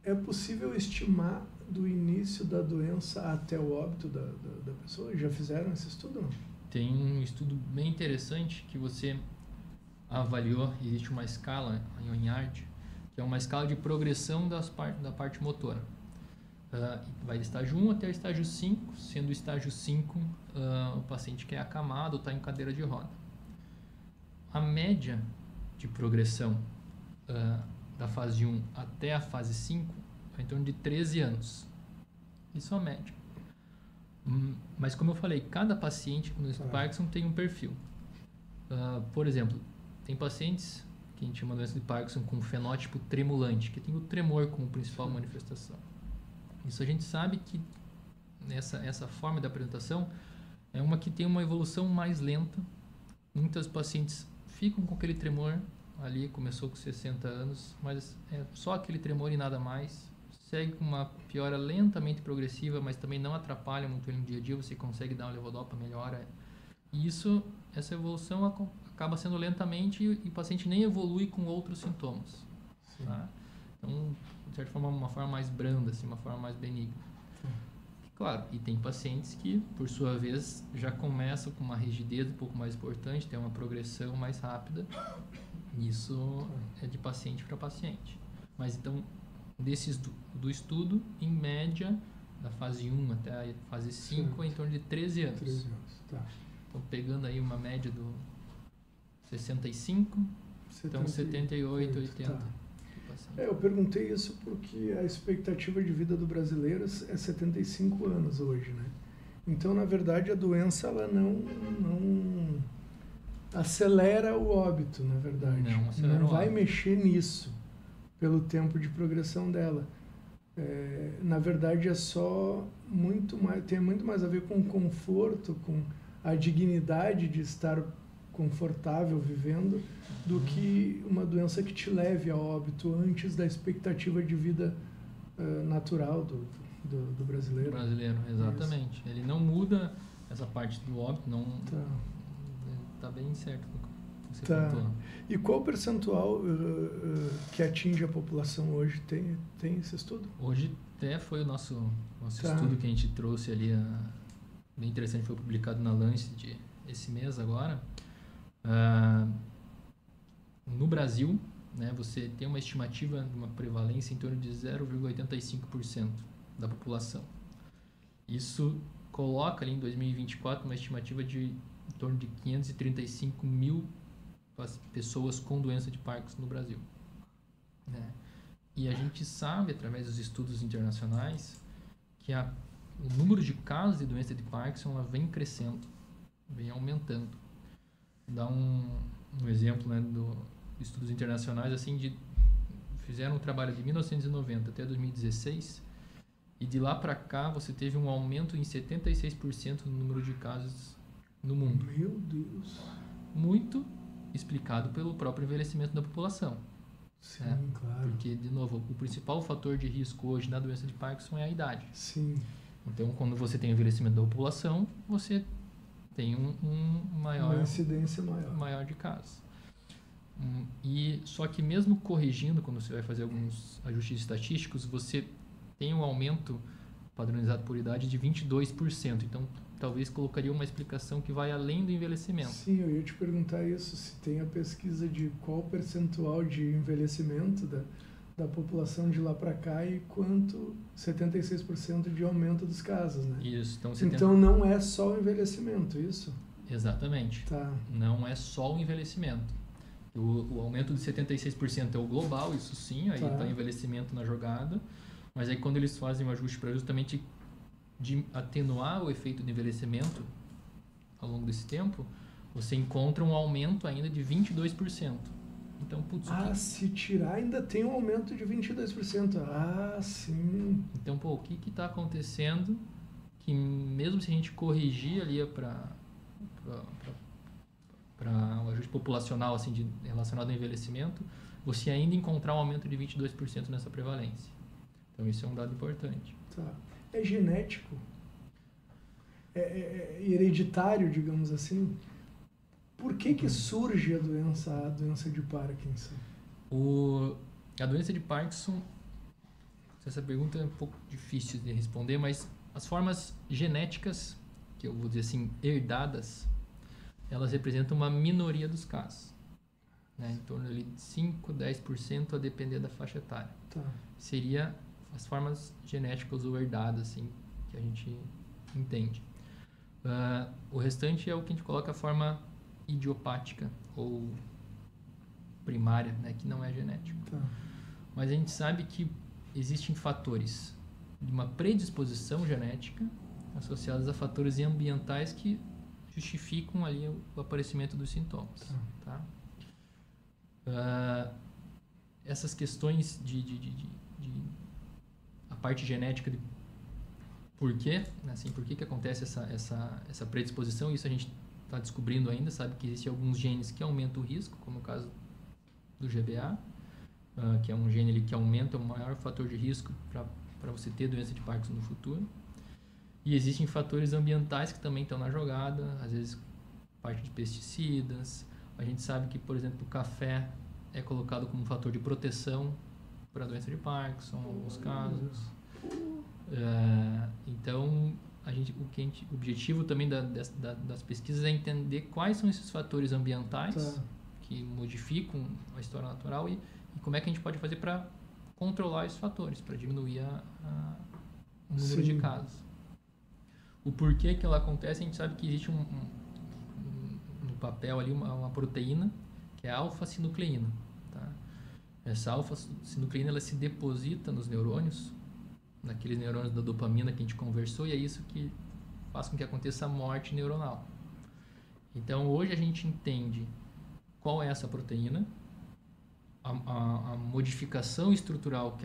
S1: é possível estimar do início da doença até o óbito da pessoa? Já fizeram esse estudo, não?
S2: Tem um estudo bem interessante que você avaliou, existe uma escala em Onyard, que é uma escala de progressão da parte motora. Vai do estágio 1 até o estágio 5, sendo o estágio 5 o paciente que é acamado ou está em cadeira de roda. A média de progressão da fase 1 até a fase 5 é em torno de 13 anos. Isso é a média. Mas como eu falei, cada paciente com doença de Parkinson tem um perfil. Por exemplo, tem pacientes que a gente chama de doença de Parkinson com fenótipo tremulante, que tem o tremor como principal manifestação. Isso a gente sabe que essa forma de apresentação é uma que tem uma evolução mais lenta. Muitos pacientes ficam com aquele tremor ali, começou com 60 anos, mas é só aquele tremor e nada mais. Segue com uma piora lentamente progressiva, mas também não atrapalha muito ele no dia a dia, você consegue dar uma levodopa, melhora. E essa evolução acaba sendo lentamente e o paciente nem evolui com outros sintomas. Tá? Então, de certa forma, uma forma mais branda, assim, uma forma mais benigna. Claro, e tem pacientes que, por sua vez, já começam com uma rigidez um pouco mais importante, tem uma progressão mais rápida. Isso é de paciente para paciente. Mas então, desses do estudo, em média, da fase 1 até a fase 5, é em torno de 13 anos.
S1: 13 anos, tá.
S2: Então, pegando aí uma média do 65, então 78, 80.
S1: Tá. Eu perguntei isso porque a expectativa de vida do brasileiro é 75 anos hoje, né? Então, na verdade, a doença ela não acelera o óbito, na verdade. Não vai mexer nisso pelo tempo de progressão dela. Na verdade, tem muito mais a ver com o conforto, com a dignidade de estar confortável vivendo, do que uma doença que te leve a óbito antes da expectativa de vida natural do brasileiro.
S2: Do brasileiro, exatamente. Isso. Ele não muda essa parte do óbito, não tá bem certo o que você contou.
S1: E qual percentual que atinge a população hoje? Tem esse estudo?
S2: Hoje até foi o nosso estudo que a gente trouxe ali, bem interessante, foi publicado na Lancet esse mês agora. No Brasil, né, você tem uma estimativa de uma prevalência em torno de 0,85% da população. Isso coloca ali em 2024 uma estimativa de em torno de 535 mil pessoas com doença de Parkinson no Brasil. Né? E a gente sabe, através dos estudos internacionais, que o número de casos de doença de Parkinson ela vem crescendo, vem aumentando. Dá um exemplo, né, do estudos internacionais, assim, fizeram um trabalho de 1990 até 2016 e de lá para cá você teve um aumento em 76% no número de casos no mundo.
S1: Meu Deus!
S2: Muito explicado pelo próprio envelhecimento da população.
S1: Sim,
S2: né?
S1: claro.
S2: Porque, de novo, o principal fator de risco hoje na doença de Parkinson é a idade.
S1: Sim.
S2: Então, quando você tem o envelhecimento da população, você tem
S1: Uma incidência
S2: maior de casos. E só que mesmo corrigindo, quando você vai fazer alguns ajustes estatísticos, você tem um aumento padronizado por idade de 22%. Então, talvez colocaria uma explicação que vai além do envelhecimento.
S1: Sim, eu ia te perguntar isso, se tem a pesquisa de qual percentual de envelhecimento da população de lá para cá e quanto 76% de aumento dos casos, né?
S2: Isso.
S1: Então não é só o envelhecimento, isso?
S2: Exatamente.
S1: Tá.
S2: Não é só o envelhecimento. O aumento de 76% é o global, isso sim, aí está envelhecimento na jogada, mas aí quando eles fazem o ajuste para justamente de atenuar o efeito de envelhecimento ao longo desse tempo, você encontra um aumento ainda de 22%. Então, putz,
S1: se tirar ainda tem um aumento de 22%. Ah, sim.
S2: Então, o que está acontecendo que mesmo se a gente corrigir ali para o ajuste populacional assim, relacionado ao envelhecimento, você ainda encontrar um aumento de 22% nessa prevalência. Então, isso é um dado importante.
S1: Tá. É genético? É hereditário, digamos assim? Por que surge a doença de Parkinson?
S2: A doença de Parkinson, essa pergunta é um pouco difícil de responder, mas as formas genéticas, que eu vou dizer assim, herdadas, elas representam uma minoria dos casos, né? Em torno ali de 5, 10% a depender da faixa etária.
S1: Tá.
S2: Seria as formas genéticas ou herdadas, assim, que a gente entende. O restante é o que a gente coloca a forma idiopática ou primária, né, que não é genético.
S1: Tá.
S2: Mas a gente sabe que existem fatores de uma predisposição genética associados a fatores ambientais que justificam ali o aparecimento dos sintomas. Tá? Essas questões a parte genética de por quê, assim, por que acontece essa predisposição, isso a gente está descobrindo ainda, sabe que existem alguns genes que aumentam o risco, como o caso do GBA, que é um gene ali que aumenta o maior fator de risco para você ter doença de Parkinson no futuro. E existem fatores ambientais que também estão na jogada, às vezes parte de pesticidas. A gente sabe que, por exemplo, o café é colocado como um fator de proteção para a doença de Parkinson, em alguns casos. Então, o objetivo também das pesquisas é entender quais são esses fatores ambientais que modificam a história natural e como é que a gente pode fazer para controlar esses fatores, para diminuir o número de casos. O porquê que ela acontece, a gente sabe que existe no papel ali uma proteína que é a alfa-sinucleína. Tá? Essa alfa-sinucleína ela se deposita nos neurônios, naqueles neurônios da dopamina que a gente conversou, e é isso que faz com que aconteça a morte neuronal. Então, hoje a gente entende qual é essa proteína, a modificação estrutural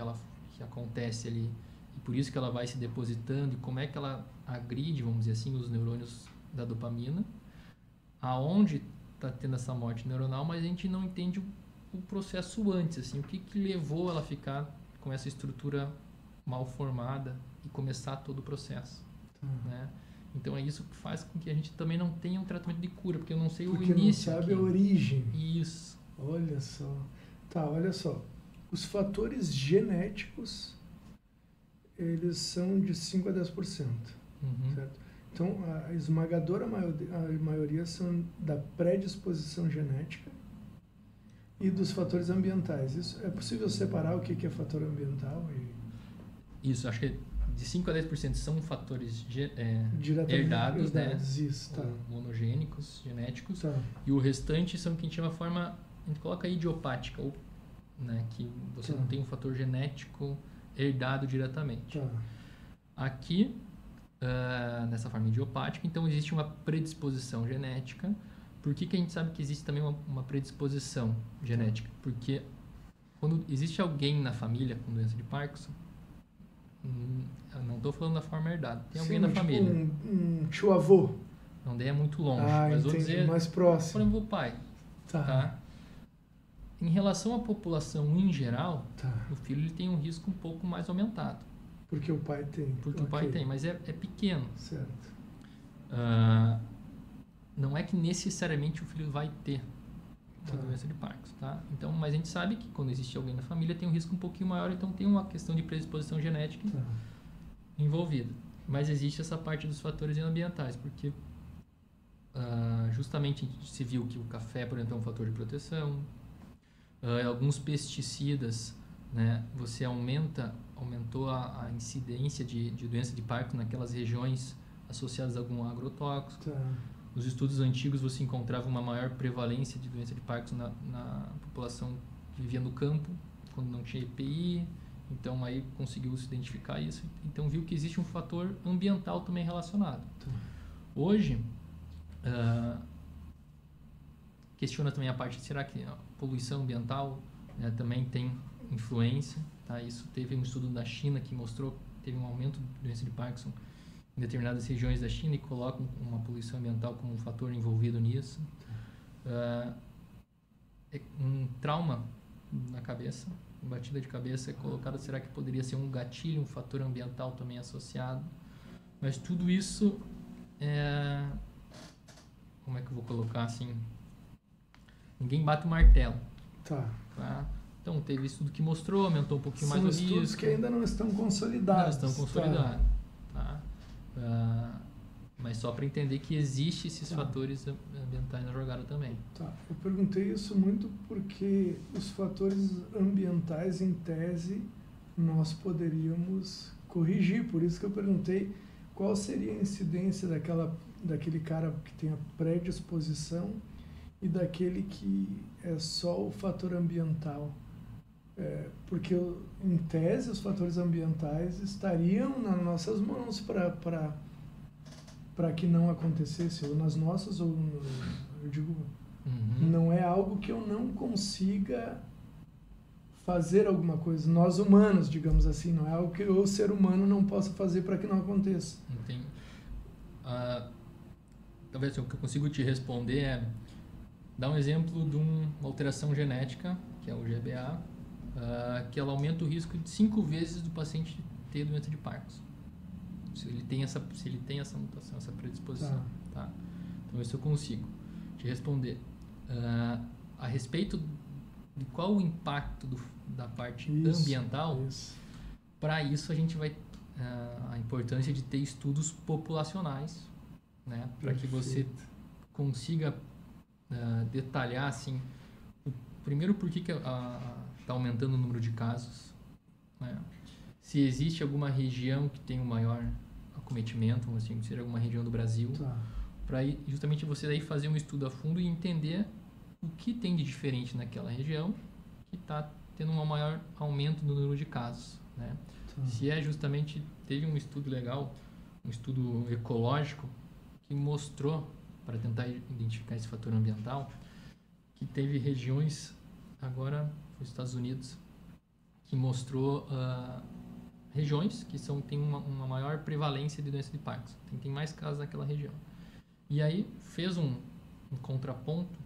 S2: que acontece ali, e por isso que ela vai se depositando, e como é que ela agride, vamos dizer assim, os neurônios da dopamina, aonde está tendo essa morte neuronal, mas a gente não entende o processo antes, assim, o que levou ela a ficar com essa estrutura mal formada e começar todo o processo, né? Então é isso que faz com que a gente também não tenha um tratamento de cura, porque eu não sei o início.
S1: Porque não sabe a origem.
S2: Isso.
S1: Olha só. Tá, olha só. Os fatores genéticos, eles são de 5 a 10%, certo? Então, a esmagadora maioria são da predisposição genética e dos fatores ambientais. Isso, é possível separar o que é fator ambiental?
S2: Isso, acho que de 5 a 10% são fatores herdados, né?
S1: Isso, tá.
S2: Monogênicos, genéticos.
S1: Tá.
S2: E o restante são o que a gente chama forma, a gente coloca idiopática, ou, né, que você não tem um fator genético herdado diretamente.
S1: Tá.
S2: Aqui, nessa forma idiopática, então existe uma predisposição genética. Por que a gente sabe que existe também uma predisposição genética? Porque quando existe alguém na família com doença de Parkinson, eu não estou falando da forma herdada, tem alguém na família.
S1: Um tio-avô.
S2: Não é muito longe, mas
S1: entendi,
S2: vou dizer,
S1: mais próximo.
S2: por exemplo, o pai. Tá? Em relação à população em geral,
S1: Tá.
S2: o filho ele tem um risco um pouco mais aumentado.
S1: Porque o pai tem.
S2: Porque o pai tem, mas é pequeno.
S1: Certo.
S2: Não é que necessariamente o filho vai ter uma
S1: Tá.
S2: doença de Parkinson, tá? Então, mas a gente sabe que quando existe alguém na família tem um risco um pouquinho maior, então tem uma questão de predisposição genética
S1: Tá.
S2: envolvida. Mas existe essa parte dos fatores ambientais, porque justamente a gente se viu que o café, por exemplo, é um fator de proteção. Alguns pesticidas, né, você aumentou a incidência de doença de Parkinson naquelas regiões associadas a algum agrotóxico.
S1: Tá.
S2: Nos estudos antigos você encontrava uma maior prevalência de doença de Parkinson na população que vivia no campo, quando não tinha EPI. Então aí conseguiu se identificar isso. Então viu que existe um fator ambiental também relacionado.
S1: Tá.
S2: Hoje, questiona também a parte, será que a poluição ambiental, né, também tem influência? Tá? Isso teve um estudo da China que mostrou que teve um aumento de doença de Parkinson em determinadas regiões da China e colocam uma poluição ambiental como um fator envolvido nisso. Um trauma na cabeça, uma batida de cabeça é colocado, será que poderia ser um gatilho, um fator ambiental também associado? Mas tudo isso como é que eu vou colocar assim? Ninguém bate o martelo.
S1: Tá.
S2: Então, teve estudo que mostrou, aumentou um pouquinho mais o risco.
S1: São estudos que ainda não estão consolidados.
S2: Não estão consolidados. Tá? Mas só para entender que existem esses fatores ambientais na jogada também.
S1: Tá. Eu perguntei isso muito porque os fatores ambientais, em tese, nós poderíamos corrigir. Por isso que eu perguntei qual seria a incidência daquele cara que tem a predisposição e daquele que é só o fator ambiental. Porque, em tese, os fatores ambientais estariam nas nossas mãos para que não acontecesse, ou nas nossas, ou eu digo, não é algo que eu não consiga fazer alguma coisa. Nós humanos, digamos assim, não é algo que o ser humano não possa fazer para que não aconteça.
S2: Entendi. Talvez o que eu consigo te responder é dar um exemplo de uma alteração genética, que é o GBA, que ela aumenta o risco de 5 vezes do paciente ter doença de Parkinson. Se ele tem essa mutação, essa predisposição. Tá? Então, isso eu consigo te responder. A respeito de qual o impacto da parte ambiental, para isso a gente vai... a importância de ter estudos populacionais, né? Para que você consiga detalhar assim, primeiro por que está aumentando o número de casos, né? Se existe alguma região que tem um maior acometimento, vamos assim, seja alguma região do Brasil, para justamente você daí fazer um estudo a fundo e entender o que tem de diferente naquela região que está tendo um maior aumento no número de casos, né? Se justamente, teve um estudo legal, um estudo ecológico, que mostrou, para tentar identificar esse fator ambiental, que teve regiões, agora nos Estados Unidos, que mostrou regiões que têm uma maior prevalência de doença de Parkinson, tem mais casos naquela região. E aí fez um contraponto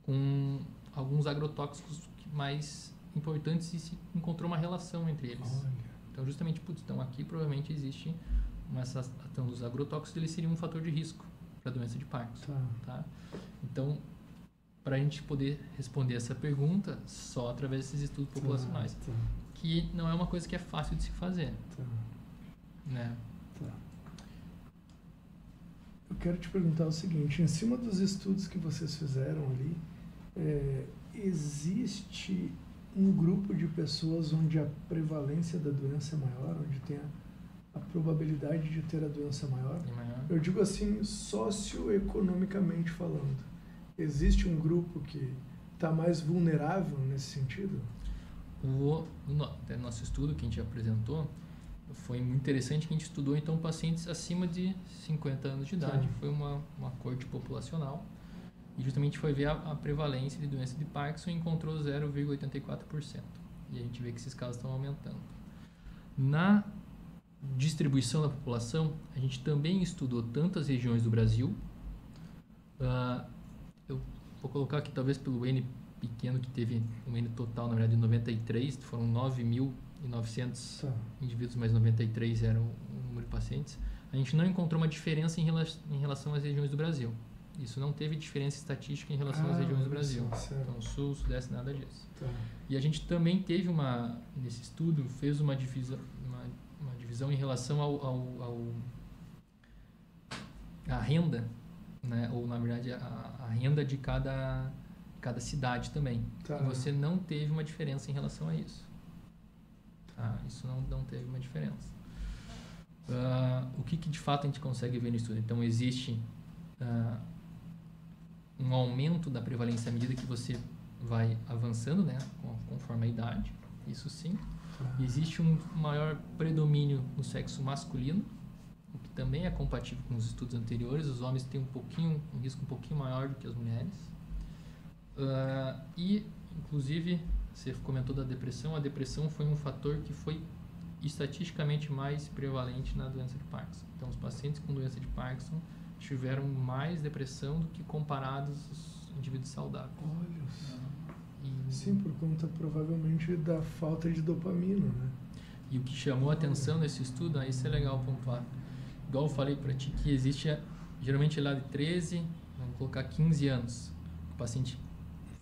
S2: com alguns agrotóxicos mais importantes e se encontrou uma relação entre eles. Então, justamente, então aqui provavelmente existe essa ação dos agrotóxicos, eles seriam um fator de risco para a doença de Parkinson. Tá? Então, para a gente poder responder essa pergunta, só através desses estudos populacionais, que não é uma coisa que é fácil de se fazer. Né?
S1: Eu quero te perguntar o seguinte, em cima dos estudos que vocês fizeram ali, existe um grupo de pessoas onde a prevalência da doença é maior, onde tem a probabilidade de ter a doença maior? Eu digo assim, socioeconomicamente falando. Existe um grupo que está mais vulnerável nesse sentido?
S2: O nosso estudo que a gente apresentou foi muito interessante, que a gente estudou então pacientes acima de 50 anos de idade. Foi uma corte populacional. E justamente foi ver a prevalência de doença de Parkinson e encontrou 0,84%. E a gente vê que esses casos estão aumentando. Na distribuição da população, a gente também estudou tantas regiões do Brasil. Eu vou colocar aqui talvez pelo N pequeno que teve um N total, na verdade, de 93, foram 9.900 indivíduos, mas 93 era o número de pacientes, a gente não encontrou uma diferença em relação às regiões do Brasil. Isso não teve diferença estatística em relação às regiões do Brasil. Então, sul, sudeste, nada disso. E a gente também teve nesse estudo, fez uma divisão em relação à renda, né? Ou, na verdade, a renda de cada cidade também. E você não teve uma diferença em relação a isso. Isso não teve uma diferença. O que de fato a gente consegue ver no estudo? Então, existe um aumento da prevalência à medida que você vai avançando, né, conforme a idade, isso sim. Existe um maior predomínio no sexo masculino, o que também é compatível com os estudos anteriores. Os homens têm um risco um pouquinho maior do que as mulheres. E, inclusive, você comentou da depressão. A depressão foi um fator que foi estatisticamente mais prevalente na doença de Parkinson. Então, os pacientes com doença de Parkinson tiveram mais depressão do que comparados os indivíduos saudáveis.
S1: Olha só. Sim, por conta provavelmente da falta de dopamina, né?
S2: E o que chamou a atenção nesse estudo, isso é legal pontuar. Igual eu falei para ti, que existe geralmente lá de 13, vamos colocar 15 anos, o paciente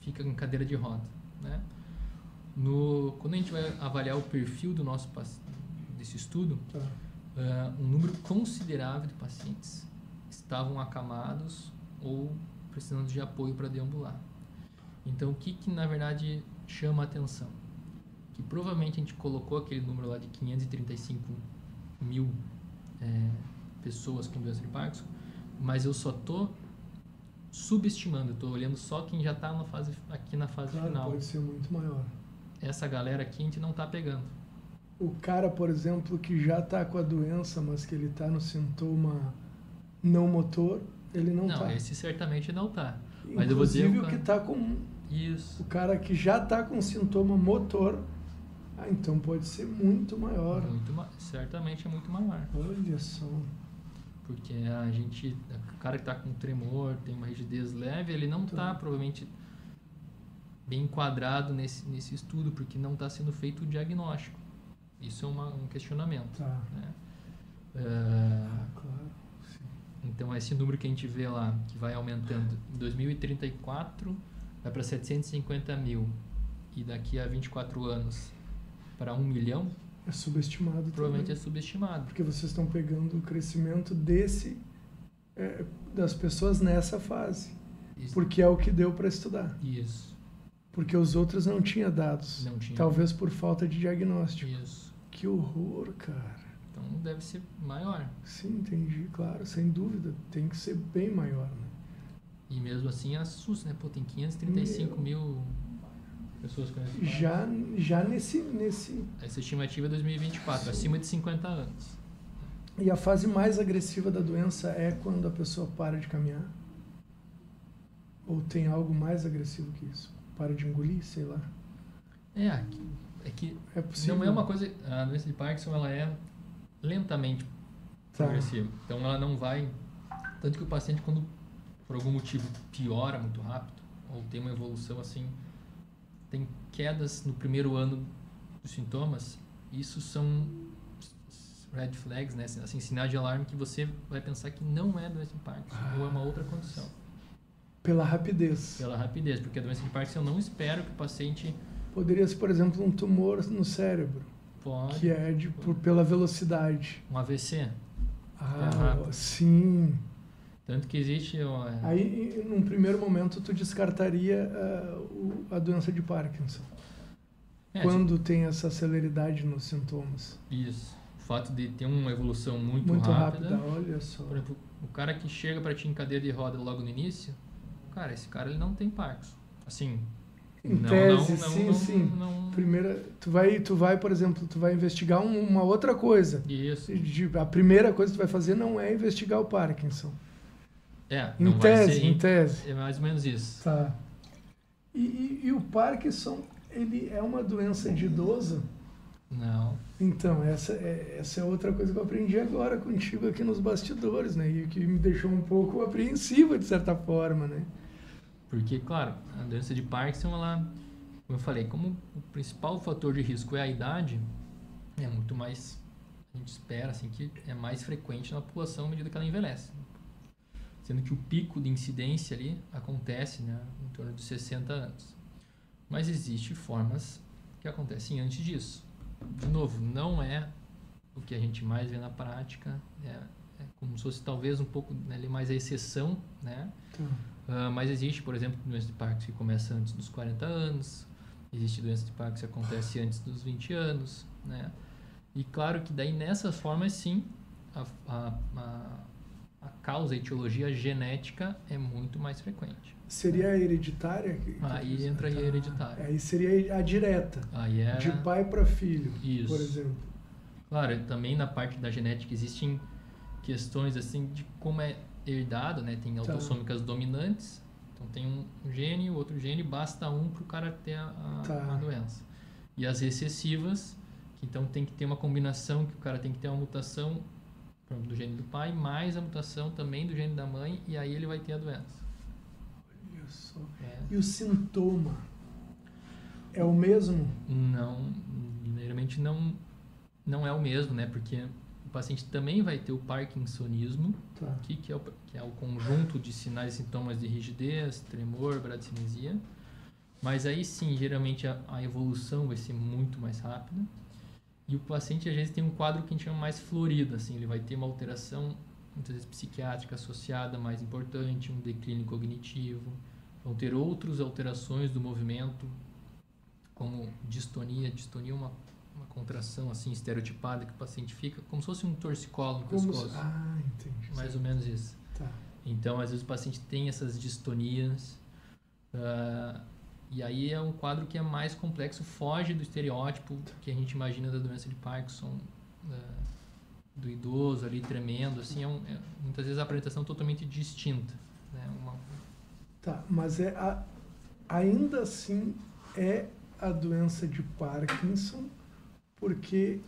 S2: fica em cadeira de roda, né? Quando a gente vai avaliar o perfil do desse estudo, um número considerável de pacientes estavam acamados ou precisando de apoio para deambular. Então, o que na verdade chama a atenção? Que provavelmente a gente colocou aquele número lá de 535 mil pessoas com doença de Parkinson, mas eu só estou subestimando, estou olhando só quem já está aqui na fase final.
S1: Pode ser muito maior.
S2: Essa galera aqui a gente não está pegando.
S1: O cara, por exemplo, que já está com a doença, mas que ele está no sintoma não motor, ele não está.
S2: Não, esse certamente não está.
S1: Mas eu vou dizer o que está com...
S2: Isso.
S1: O cara que já está com sintoma motor, então pode ser muito maior.
S2: Certamente é muito maior.
S1: Olha só.
S2: Porque o cara que está com tremor, tem uma rigidez leve, ele não está provavelmente bem enquadrado nesse estudo, porque não está sendo feito o diagnóstico. Isso é um questionamento. Né?
S1: Claro. Sim.
S2: Então, esse número que a gente vê lá, que vai aumentando, em 2034 vai para 750 mil, e daqui a 24 anos para 1 milhão,
S1: é subestimado.
S2: Provavelmente
S1: também.
S2: É subestimado.
S1: Porque vocês estão pegando o crescimento das pessoas nessa fase.
S2: Isso.
S1: Porque é o que deu para estudar.
S2: Isso.
S1: Porque os outros não tinham dados.
S2: Não tinha.
S1: Talvez por falta de diagnóstico.
S2: Isso.
S1: Que horror, cara.
S2: Então deve ser maior.
S1: Sim, entendi, claro, sem dúvida. Tem que ser bem maior, né?
S2: E mesmo assim assusta, né? Pô, tem 535 mil pessoas com esse
S1: já nesse...
S2: Essa estimativa é 2024, sim. Acima de 50 anos.
S1: E a fase mais agressiva da doença é quando a pessoa para de caminhar? Ou tem algo mais agressivo que isso? Para de engolir, sei lá.
S2: É que
S1: é possível.
S2: Não é uma coisa... A doença de Parkinson, ela é lentamente progressiva. Então, ela não vai... Tanto que o paciente, quando por algum motivo piora muito rápido, ou tem uma evolução assim, tem quedas no primeiro ano dos sintomas, isso são red flags, né? Assim, sinais de alarme que você vai pensar que não é doença de Parkinson, ou é uma outra condição.
S1: Pela rapidez.
S2: Pela rapidez, porque a doença de Parkinson eu não espero que o paciente...
S1: Poderia ser, por exemplo, um tumor no cérebro.
S2: Pode.
S1: Que é pela velocidade.
S2: Um AVC.
S1: Sim.
S2: Tanto que existe...
S1: Aí, num primeiro momento, tu descartaria a doença de Parkinson. Quando tem essa celeridade nos sintomas.
S2: Isso. O fato de ter uma evolução muito
S1: rápida. Olha só.
S2: Por exemplo, o cara que chega para ti em cadeira de roda logo no início, cara, esse cara ele não tem Parkinson. Assim...
S1: Em tese, sim. Primeira, tu vai, por exemplo, tu vai investigar uma outra coisa.
S2: Isso.
S1: A primeira coisa que tu vai fazer não é investigar o Parkinson.
S2: Em
S1: tese.
S2: É mais ou menos isso.
S1: Tá. E o Parkinson, ele é uma doença de idoso?
S2: Não.
S1: Então, essa é outra coisa que eu aprendi agora contigo aqui nos bastidores, né? E que me deixou um pouco apreensiva, de certa forma, né?
S2: Porque, claro, a doença de Parkinson, ela, como eu falei, como o principal fator de risco é a idade, é muito mais, a gente espera assim, que é mais frequente na população à medida que ela envelhece. Sendo que o pico de incidência ali acontece, né, em torno de 60 anos. Mas existem formas que acontecem antes disso. De novo, não é o que a gente mais vê na prática, é como se fosse talvez um pouco, né, mais a exceção, né? Mas existe, por exemplo, doença de Parkinson que começa antes dos 40 anos, existe doença de Parkinson que acontece antes dos 20 anos, né? E claro que daí nessas formas, sim, a causa, a etiologia genética é muito mais frequente.
S1: Seria a hereditária?
S2: Aí entra a hereditária.
S1: Aí seria a direta,
S2: aí é...
S1: de pai para filho,
S2: Isso.
S1: por exemplo.
S2: Claro, também na parte da genética existem questões assim de como é herdado, né? Tem autossômicas dominantes, então tem um gene, o outro gene, basta um para o cara ter a doença. E as recessivas, que então tem que ter uma combinação, que o cara tem que ter uma mutação do gene do pai, mais a mutação também do gene da mãe, e aí ele vai ter a doença.
S1: Olha só. E o sintoma é o mesmo?
S2: Não, geralmente não é o mesmo, né? Porque o paciente também vai ter o parkinsonismo, que é o conjunto de sinais e sintomas de rigidez, tremor, bradicinesia. Mas aí sim, geralmente a evolução vai ser muito mais rápida. E o paciente, às vezes, tem um quadro que a gente chama mais florido, assim, ele vai ter uma alteração, muitas vezes, psiquiátrica associada, mais importante, um declínio cognitivo. Vão ter outras alterações do movimento, como distonia. Distonia é uma contração, assim, estereotipada, que o paciente fica como se fosse um torcicolo no pescoço.
S1: Entendi.
S2: Mais ou menos isso.
S1: Tá.
S2: Então, às vezes, o paciente tem essas distonias. E aí é um quadro que é mais complexo, foge do estereótipo que a gente imagina da doença de Parkinson, do idoso ali tremendo, assim, muitas vezes a apresentação é totalmente distinta, né?
S1: Tá, mas ainda assim é a doença de Parkinson, porque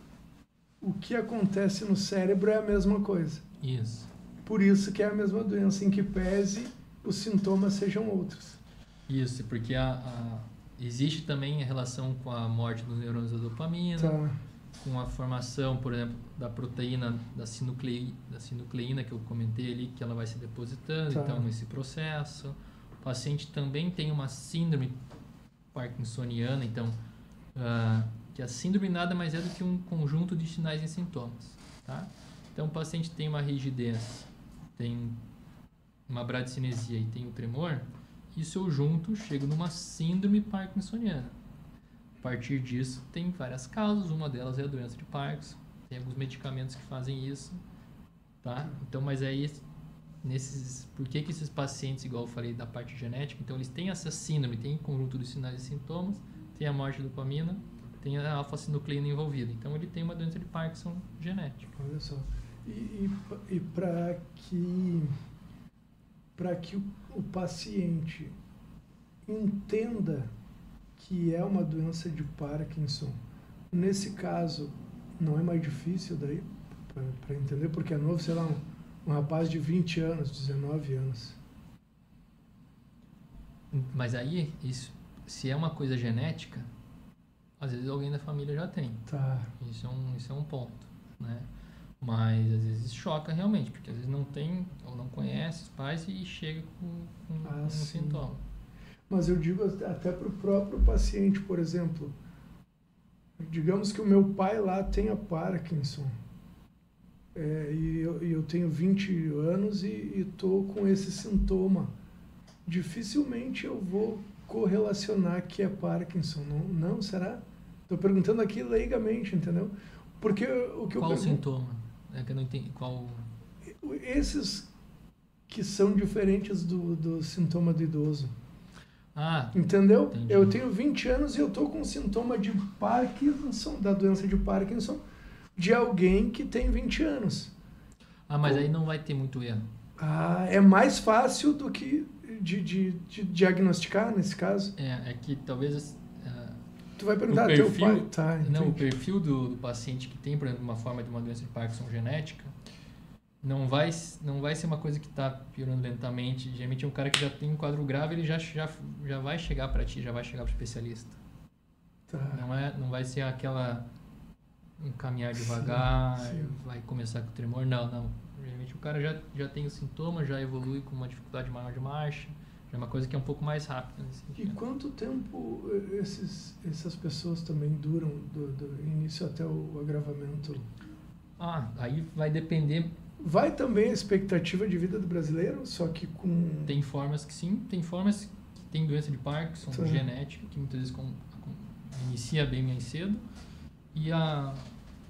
S1: o que acontece no cérebro é a mesma coisa.
S2: Isso.
S1: Por isso que é a mesma doença, em que pese os sintomas sejam outros.
S2: Isso, porque existe também a relação com a morte dos neurônios da dopamina, com a formação, por exemplo, da proteína da sinucleína que eu comentei ali, que ela vai se depositando, então esse processo. O paciente também tem uma síndrome parkinsoniana, então, que a síndrome nada mais é do que um conjunto de sinais e sintomas, tá? Então, o paciente tem uma rigidez, tem uma bradicinesia e tem o tremor. Isso eu junto, chego numa síndrome parkinsoniana. A partir disso, tem várias causas, uma delas é a doença de Parkinson, tem alguns medicamentos que fazem isso, tá? Então, mas aí, por que esses pacientes, igual eu falei da parte genética, então eles têm essa síndrome, tem conjunto de sinais e sintomas, tem a morte da dopamina, tem a alfa-sinucleína envolvida, então ele tem uma doença de Parkinson genética.
S1: Olha só, e para que o paciente entenda que é uma doença de Parkinson, nesse caso, não é mais difícil daí para entender, porque é novo, sei lá, um rapaz de 20 anos, 19 anos.
S2: Mas aí, se é uma coisa genética, às vezes alguém da família já tem.
S1: Tá.
S2: Isso é um ponto, né? Mas às vezes choca realmente, porque às vezes não tem ou não conhece os pais e chega com um sintoma.
S1: Mas eu digo até para o próprio paciente, por exemplo, digamos que o meu pai lá tenha Parkinson, e eu tenho 20 anos e estou com esse sintoma. Dificilmente eu vou correlacionar que é Parkinson, não será? Estou perguntando aqui leigamente, entendeu? Porque o que
S2: Qual o sintoma? É que eu não entendi. Qual?
S1: Esses que são diferentes do sintoma do idoso. Entendeu?
S2: Entendi.
S1: Eu tenho 20 anos e eu estou com sintoma de Parkinson, da doença de Parkinson, de alguém que tem 20 anos.
S2: Mas aí não vai ter muito erro.
S1: É mais fácil do que de diagnosticar nesse caso?
S2: É que talvez...
S1: Tu vai perguntar teu pai.
S2: O perfil do paciente que tem, por exemplo, uma forma de uma doença de Parkinson genética, não vai ser uma coisa que está piorando lentamente. Geralmente é um cara que já tem um quadro grave, ele já vai chegar para ti, já vai chegar para o especialista.
S1: Tá.
S2: Não vai ser aquela um caminhar devagar,
S1: sim.
S2: vai começar com tremor. Não. Geralmente o cara já tem os sintomas, já evolui com uma dificuldade maior de marcha. Já é uma coisa que é um pouco mais rápida.
S1: E quanto tempo essas pessoas também duram do início até o agravamento?
S2: Aí vai depender.
S1: Vai também a expectativa de vida do brasileiro, só que com...
S2: Tem formas que sim, tem formas que tem doença de Parkinson, genética, que muitas vezes inicia bem mais cedo. E vamos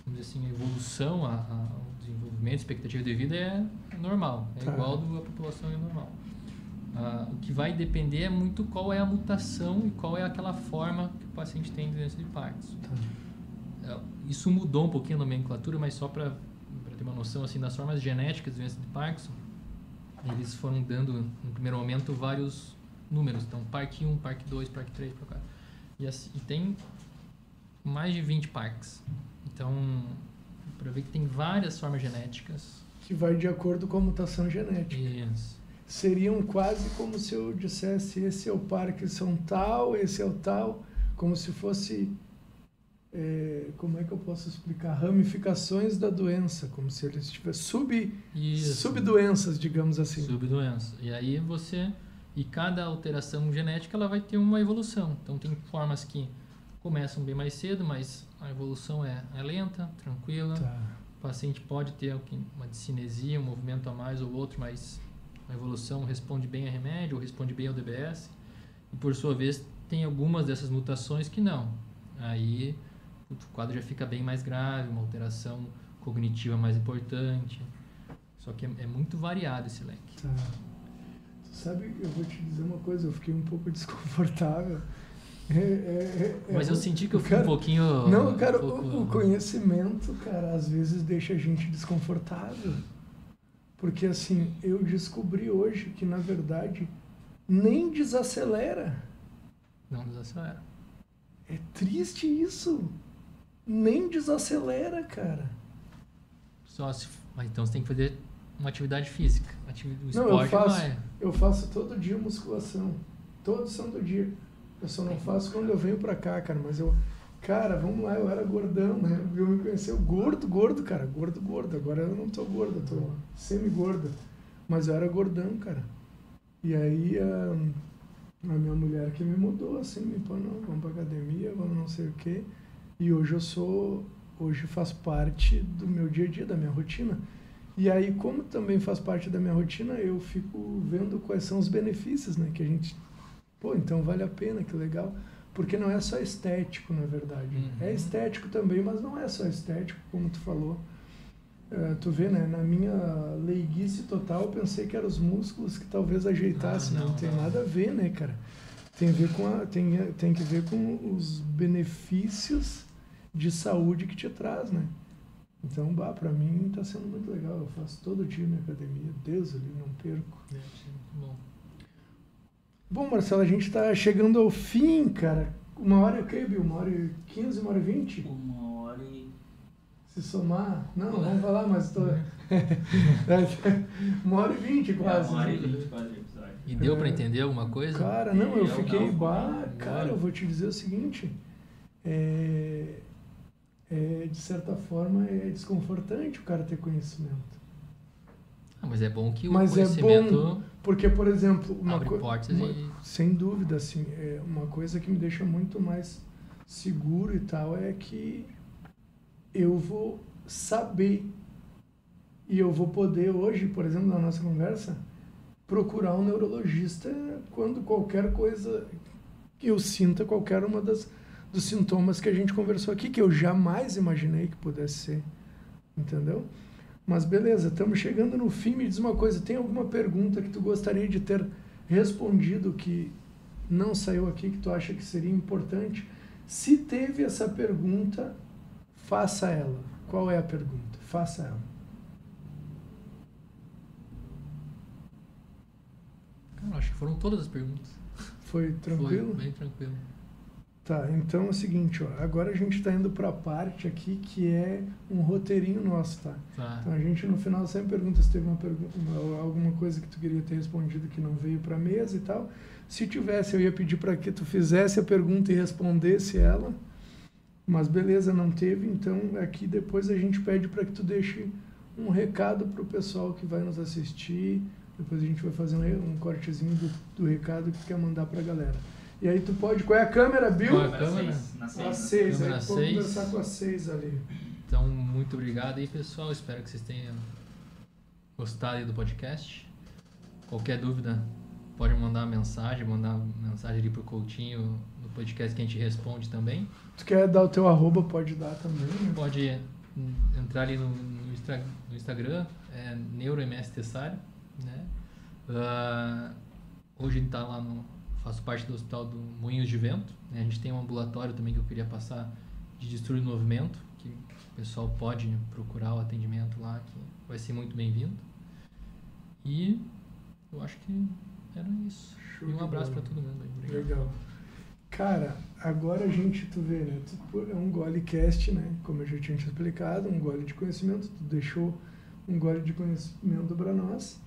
S2: dizer assim, a evolução, o desenvolvimento, a expectativa de vida é normal, é igual da população normal. O que vai depender é muito qual é a mutação e qual é aquela forma que o paciente tem de doença de Parkinson. Isso mudou um pouquinho a nomenclatura, mas só para ter uma noção, assim, das formas genéticas de doença de Parkinson, eles foram dando, no primeiro momento, vários números. Então, Park 1, Park 2, Park 3, Park 4. E tem mais de 20 Parks. Então, para ver que tem várias formas genéticas.
S1: Que vai de acordo com a mutação genética.
S2: Isso.
S1: Seriam quase como se eu dissesse, esse é o Parkinson tal, esse é o tal, como se fosse... como é que eu posso explicar? Ramificações da doença, como se eles tivessem subdoenças, digamos assim.
S2: Subdoenças. E aí e cada alteração genética ela vai ter uma evolução. Então tem formas que começam bem mais cedo, mas a evolução é lenta, tranquila. O paciente pode ter uma discinesia, um movimento a mais ou outro, mas a evolução responde bem a remédio ou responde bem ao DBS. E por sua vez tem algumas dessas mutações que não. Aí o quadro já fica bem mais grave, uma alteração cognitiva mais importante. Só que é muito variado esse leque.
S1: Tu sabe, eu vou te dizer uma coisa, eu fiquei um pouco desconfortável.
S2: Mas eu senti que eu fui um pouquinho...
S1: Não, cara, o conhecimento, cara, às vezes deixa a gente desconfortável. Porque, assim, eu descobri hoje que, na verdade, nem desacelera.
S2: Não desacelera.
S1: É triste isso. Nem desacelera, cara.
S2: Então você tem que fazer uma atividade física. O esporte
S1: eu faço todo dia musculação. Todo santo dia. Eu só não faço quando eu venho pra cá, cara. Mas cara, vamos lá, eu era gordão, né? Eu me conheceu gordo, cara. Gordo. Agora eu não tô gordo, eu tô semi-gordo. Mas eu era gordão, cara. E aí a minha mulher que me mudou, assim, me falou, não, vamos pra academia, vamos não sei o quê. E hoje faz parte do meu dia a dia, da minha rotina. E aí, como também faz parte da minha rotina, eu fico vendo quais são os benefícios, né? Que a gente, então vale a pena, que legal. Porque não é só estético, na verdade. É estético também, mas não é só estético, como tu falou. Tu vê, né? Na minha leiguice total, eu pensei que eram os músculos que talvez ajeitassem. Não tem nada a ver, né, cara? Tem que ver com os benefícios de saúde que te traz, né? Então, pra mim tá sendo muito legal. Eu faço todo dia minha academia. Deus, ali não perco. Bom, Marcelo, a gente tá chegando ao fim, cara. 1h, Bill? 1h15, 1h20?
S3: 1h.
S1: Se somar... Não, vamos falar, mas tô... 1h20 quase.
S3: 1h20 quase episódio.
S2: E deu pra entender alguma coisa?
S1: Cara, não, eu fiquei... Cara, eu vou te dizer o seguinte... de certa forma, é desconfortante o cara ter conhecimento.
S2: Mas é bom que o
S1: mas
S2: conhecimento...
S1: É bom, porque, por exemplo... Sem dúvida, assim, uma coisa que me deixa muito mais seguro e tal é que eu vou saber e eu vou poder hoje, por exemplo, na nossa conversa, procurar um neurologista quando qualquer coisa que eu sinta, qualquer uma dos sintomas que a gente conversou aqui, que eu jamais imaginei que pudesse ser, entendeu? Mas beleza, estamos chegando no fim. Me diz uma coisa, tem alguma pergunta que tu gostaria de ter respondido que não saiu aqui, que tu acha que seria importante? Se teve essa pergunta, faça ela. Qual é a pergunta? Faça ela.
S2: Cara, acho que foram todas as perguntas.
S1: Foi tranquilo?
S2: Foi bem tranquilo.
S1: Tá, então é o seguinte, ó, agora a gente está indo para a parte aqui que é um roteirinho nosso, tá?
S2: Tá.
S1: Então a gente no final sempre pergunta se teve alguma coisa que tu queria ter respondido que não veio para a mesa e tal. Se tivesse, eu ia pedir para que tu fizesse a pergunta e respondesse ela, mas beleza, não teve, então aqui depois a gente pede para que tu deixe um recado para o pessoal que vai nos assistir, depois a gente vai fazer um cortezinho do recado que tu quer mandar para a galera. E aí tu pode... Qual é a câmera, Bill?
S2: Qual é a câmera?
S3: Na
S1: A
S3: 6.
S1: 6,
S2: Câmera
S1: aí tu pode
S2: 6.
S1: conversar com a 6 ali.
S2: Então, muito obrigado aí, pessoal. Espero que vocês tenham gostado aí do podcast. Qualquer dúvida, pode mandar mensagem ali pro Coutinho no podcast que a gente responde também.
S1: Tu quer dar o teu arroba, pode dar também, né?
S2: Pode entrar ali no Instagram, NeuroMS Tessário, né? Hoje ele está lá faço parte do Hospital do Moinhos de Vento, né? A gente tem um ambulatório também que eu queria passar de distúrbio do movimento, que o pessoal pode procurar o atendimento lá, que vai ser muito bem-vindo. E eu acho que era isso.
S1: Show
S2: E um
S1: de
S2: abraço
S1: bola.
S2: para todo mundo aí. Obrigado.
S1: Legal. Cara, agora a gente, tu vê, né? É um GoleCast, né? Como eu já tinha te explicado, um gole de conhecimento. Tu deixou um gole de conhecimento para nós.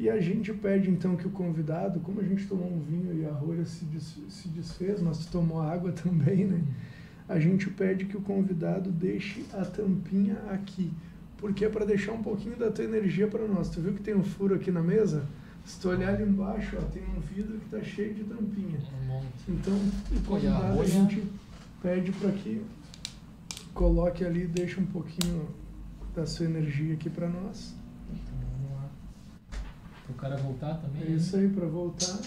S1: E a gente pede, então, que o convidado, como a gente tomou um vinho e a rolha se desfez, mas tu tomou água também, né? A gente pede que o convidado deixe a tampinha aqui. Porque é para deixar um pouquinho da tua energia para nós. Tu viu que tem um furo aqui na mesa? Se tu olhar ali embaixo, ó, tem um vidro que está cheio de tampinha.
S2: Um monte.
S1: Então, o convidado a gente pede para que coloque ali, deixe um pouquinho da sua energia aqui para nós.
S2: Então, vamos lá. Para o cara voltar também.
S1: É isso aí, para voltar.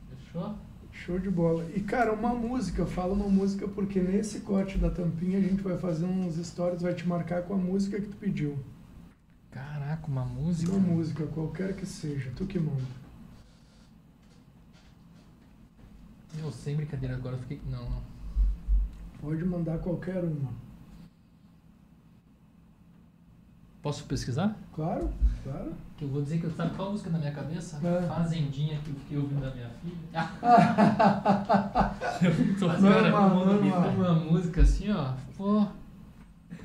S2: Fechou?
S1: Show de bola. E, cara, uma música, fala uma música, porque nesse corte da tampinha a gente vai fazer uns stories, vai te marcar com a música que tu pediu.
S2: Caraca, uma música?
S1: Uma música, qualquer que seja, tu que manda.
S2: Meu, sem brincadeira, agora eu fiquei... Não.
S1: Pode mandar qualquer uma.
S2: Posso pesquisar?
S1: Claro, claro.
S2: Eu vou dizer que eu sabe qual música na minha cabeça?
S1: É.
S2: Fazendinha, que eu fiquei ouvindo da minha filha.
S1: Normal.
S2: Uma música assim, ó.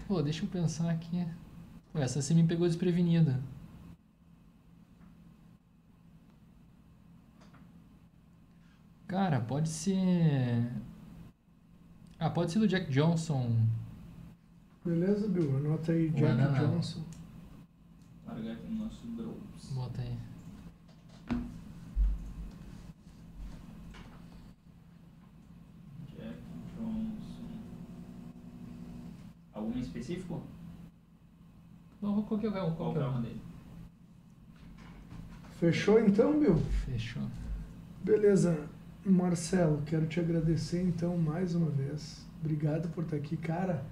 S2: Pô, deixa eu pensar aqui. Pô, essa você me pegou desprevenida. Cara, pode ser... pode ser do Jack Johnson.
S1: Beleza, Bill? Anota aí, Jack
S2: Banana.
S1: Johnson.
S3: Largar aqui no nosso Drops.
S2: Bota aí.
S3: Jack Johnson. Algum específico?
S2: Bom, qualquer um.
S3: Qual é uma dele?
S1: Fechou então, Bill?
S2: Fechou.
S1: Beleza. Marcelo, quero te agradecer então mais uma vez. Obrigado por estar aqui. Cara,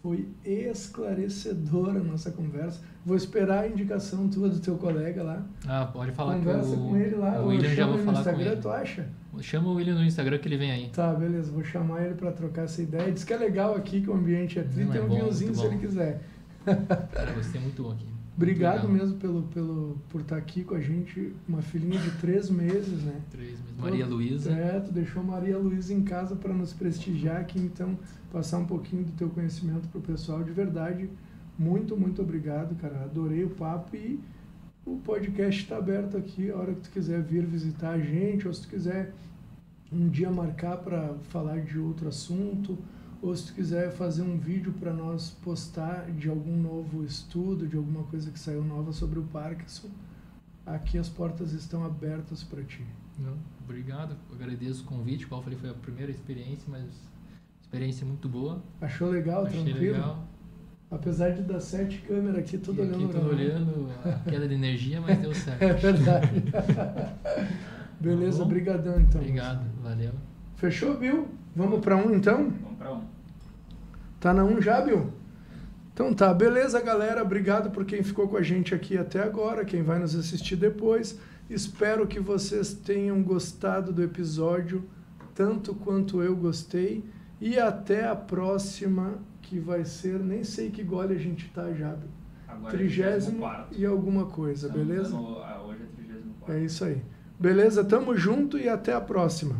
S1: foi esclarecedora a nossa conversa. Vou esperar a indicação tua do teu colega lá.
S2: Pode falar.
S1: Conversa com ele lá.
S2: O William já vou
S1: no
S2: falar
S1: Instagram,
S2: com ele.
S1: tu acha?
S2: Chama o William no Instagram que ele vem aí.
S1: Tá, beleza. Vou chamar ele para trocar essa ideia. Diz que é legal aqui, que o ambiente é tri.
S2: Não,
S1: Tem
S2: é
S1: um
S2: bom,
S1: vinhozinho
S2: muito
S1: se
S2: bom.
S1: ele quiser.
S2: Cara, gostei muito aqui.
S1: Obrigado
S2: Muito
S1: mesmo por estar aqui com a gente. Uma filhinha de 3 meses, né?
S2: 3 meses. Maria Luísa.
S1: Tu deixou Maria Luísa em casa para nos prestigiar aqui, então passar um pouquinho do teu conhecimento pro pessoal. De verdade, muito, muito obrigado, cara. Adorei o papo e o podcast está aberto aqui. A hora que tu quiser vir visitar a gente, ou se tu quiser um dia marcar para falar de outro assunto, ou se tu quiser fazer um vídeo para nós postar de algum novo estudo, de alguma coisa que saiu nova sobre o Parkinson, aqui as portas estão abertas para ti.
S2: Não, obrigado, eu agradeço o convite. Como eu falei, foi a primeira experiência, mas experiência muito boa.
S1: Achou legal,
S2: Achei
S1: tranquilo?
S2: legal.
S1: Apesar de dar 7 câmeras aqui, tudo
S2: E aqui
S1: olhando.
S2: tudo olhando a queda de energia, mas deu certo.
S1: É verdade. Beleza,
S2: Tá bom?
S1: brigadão então.
S2: Obrigado, valeu.
S1: Fechou, Bill? Vamos para um então?
S3: Vamos pra um.
S1: Tá na 1 já, Bill? Então tá, beleza, galera. Obrigado por quem ficou com a gente aqui até agora, quem vai nos assistir depois. Espero que vocês tenham gostado do episódio, tanto quanto eu gostei. E até a próxima, que vai ser, nem sei que gole a gente tá já, Bill.
S3: Agora
S1: 30º e alguma coisa,
S3: Estamos
S1: beleza?
S3: dando- hoje é 34º.
S1: É isso aí. Beleza? Tamo junto e até a próxima.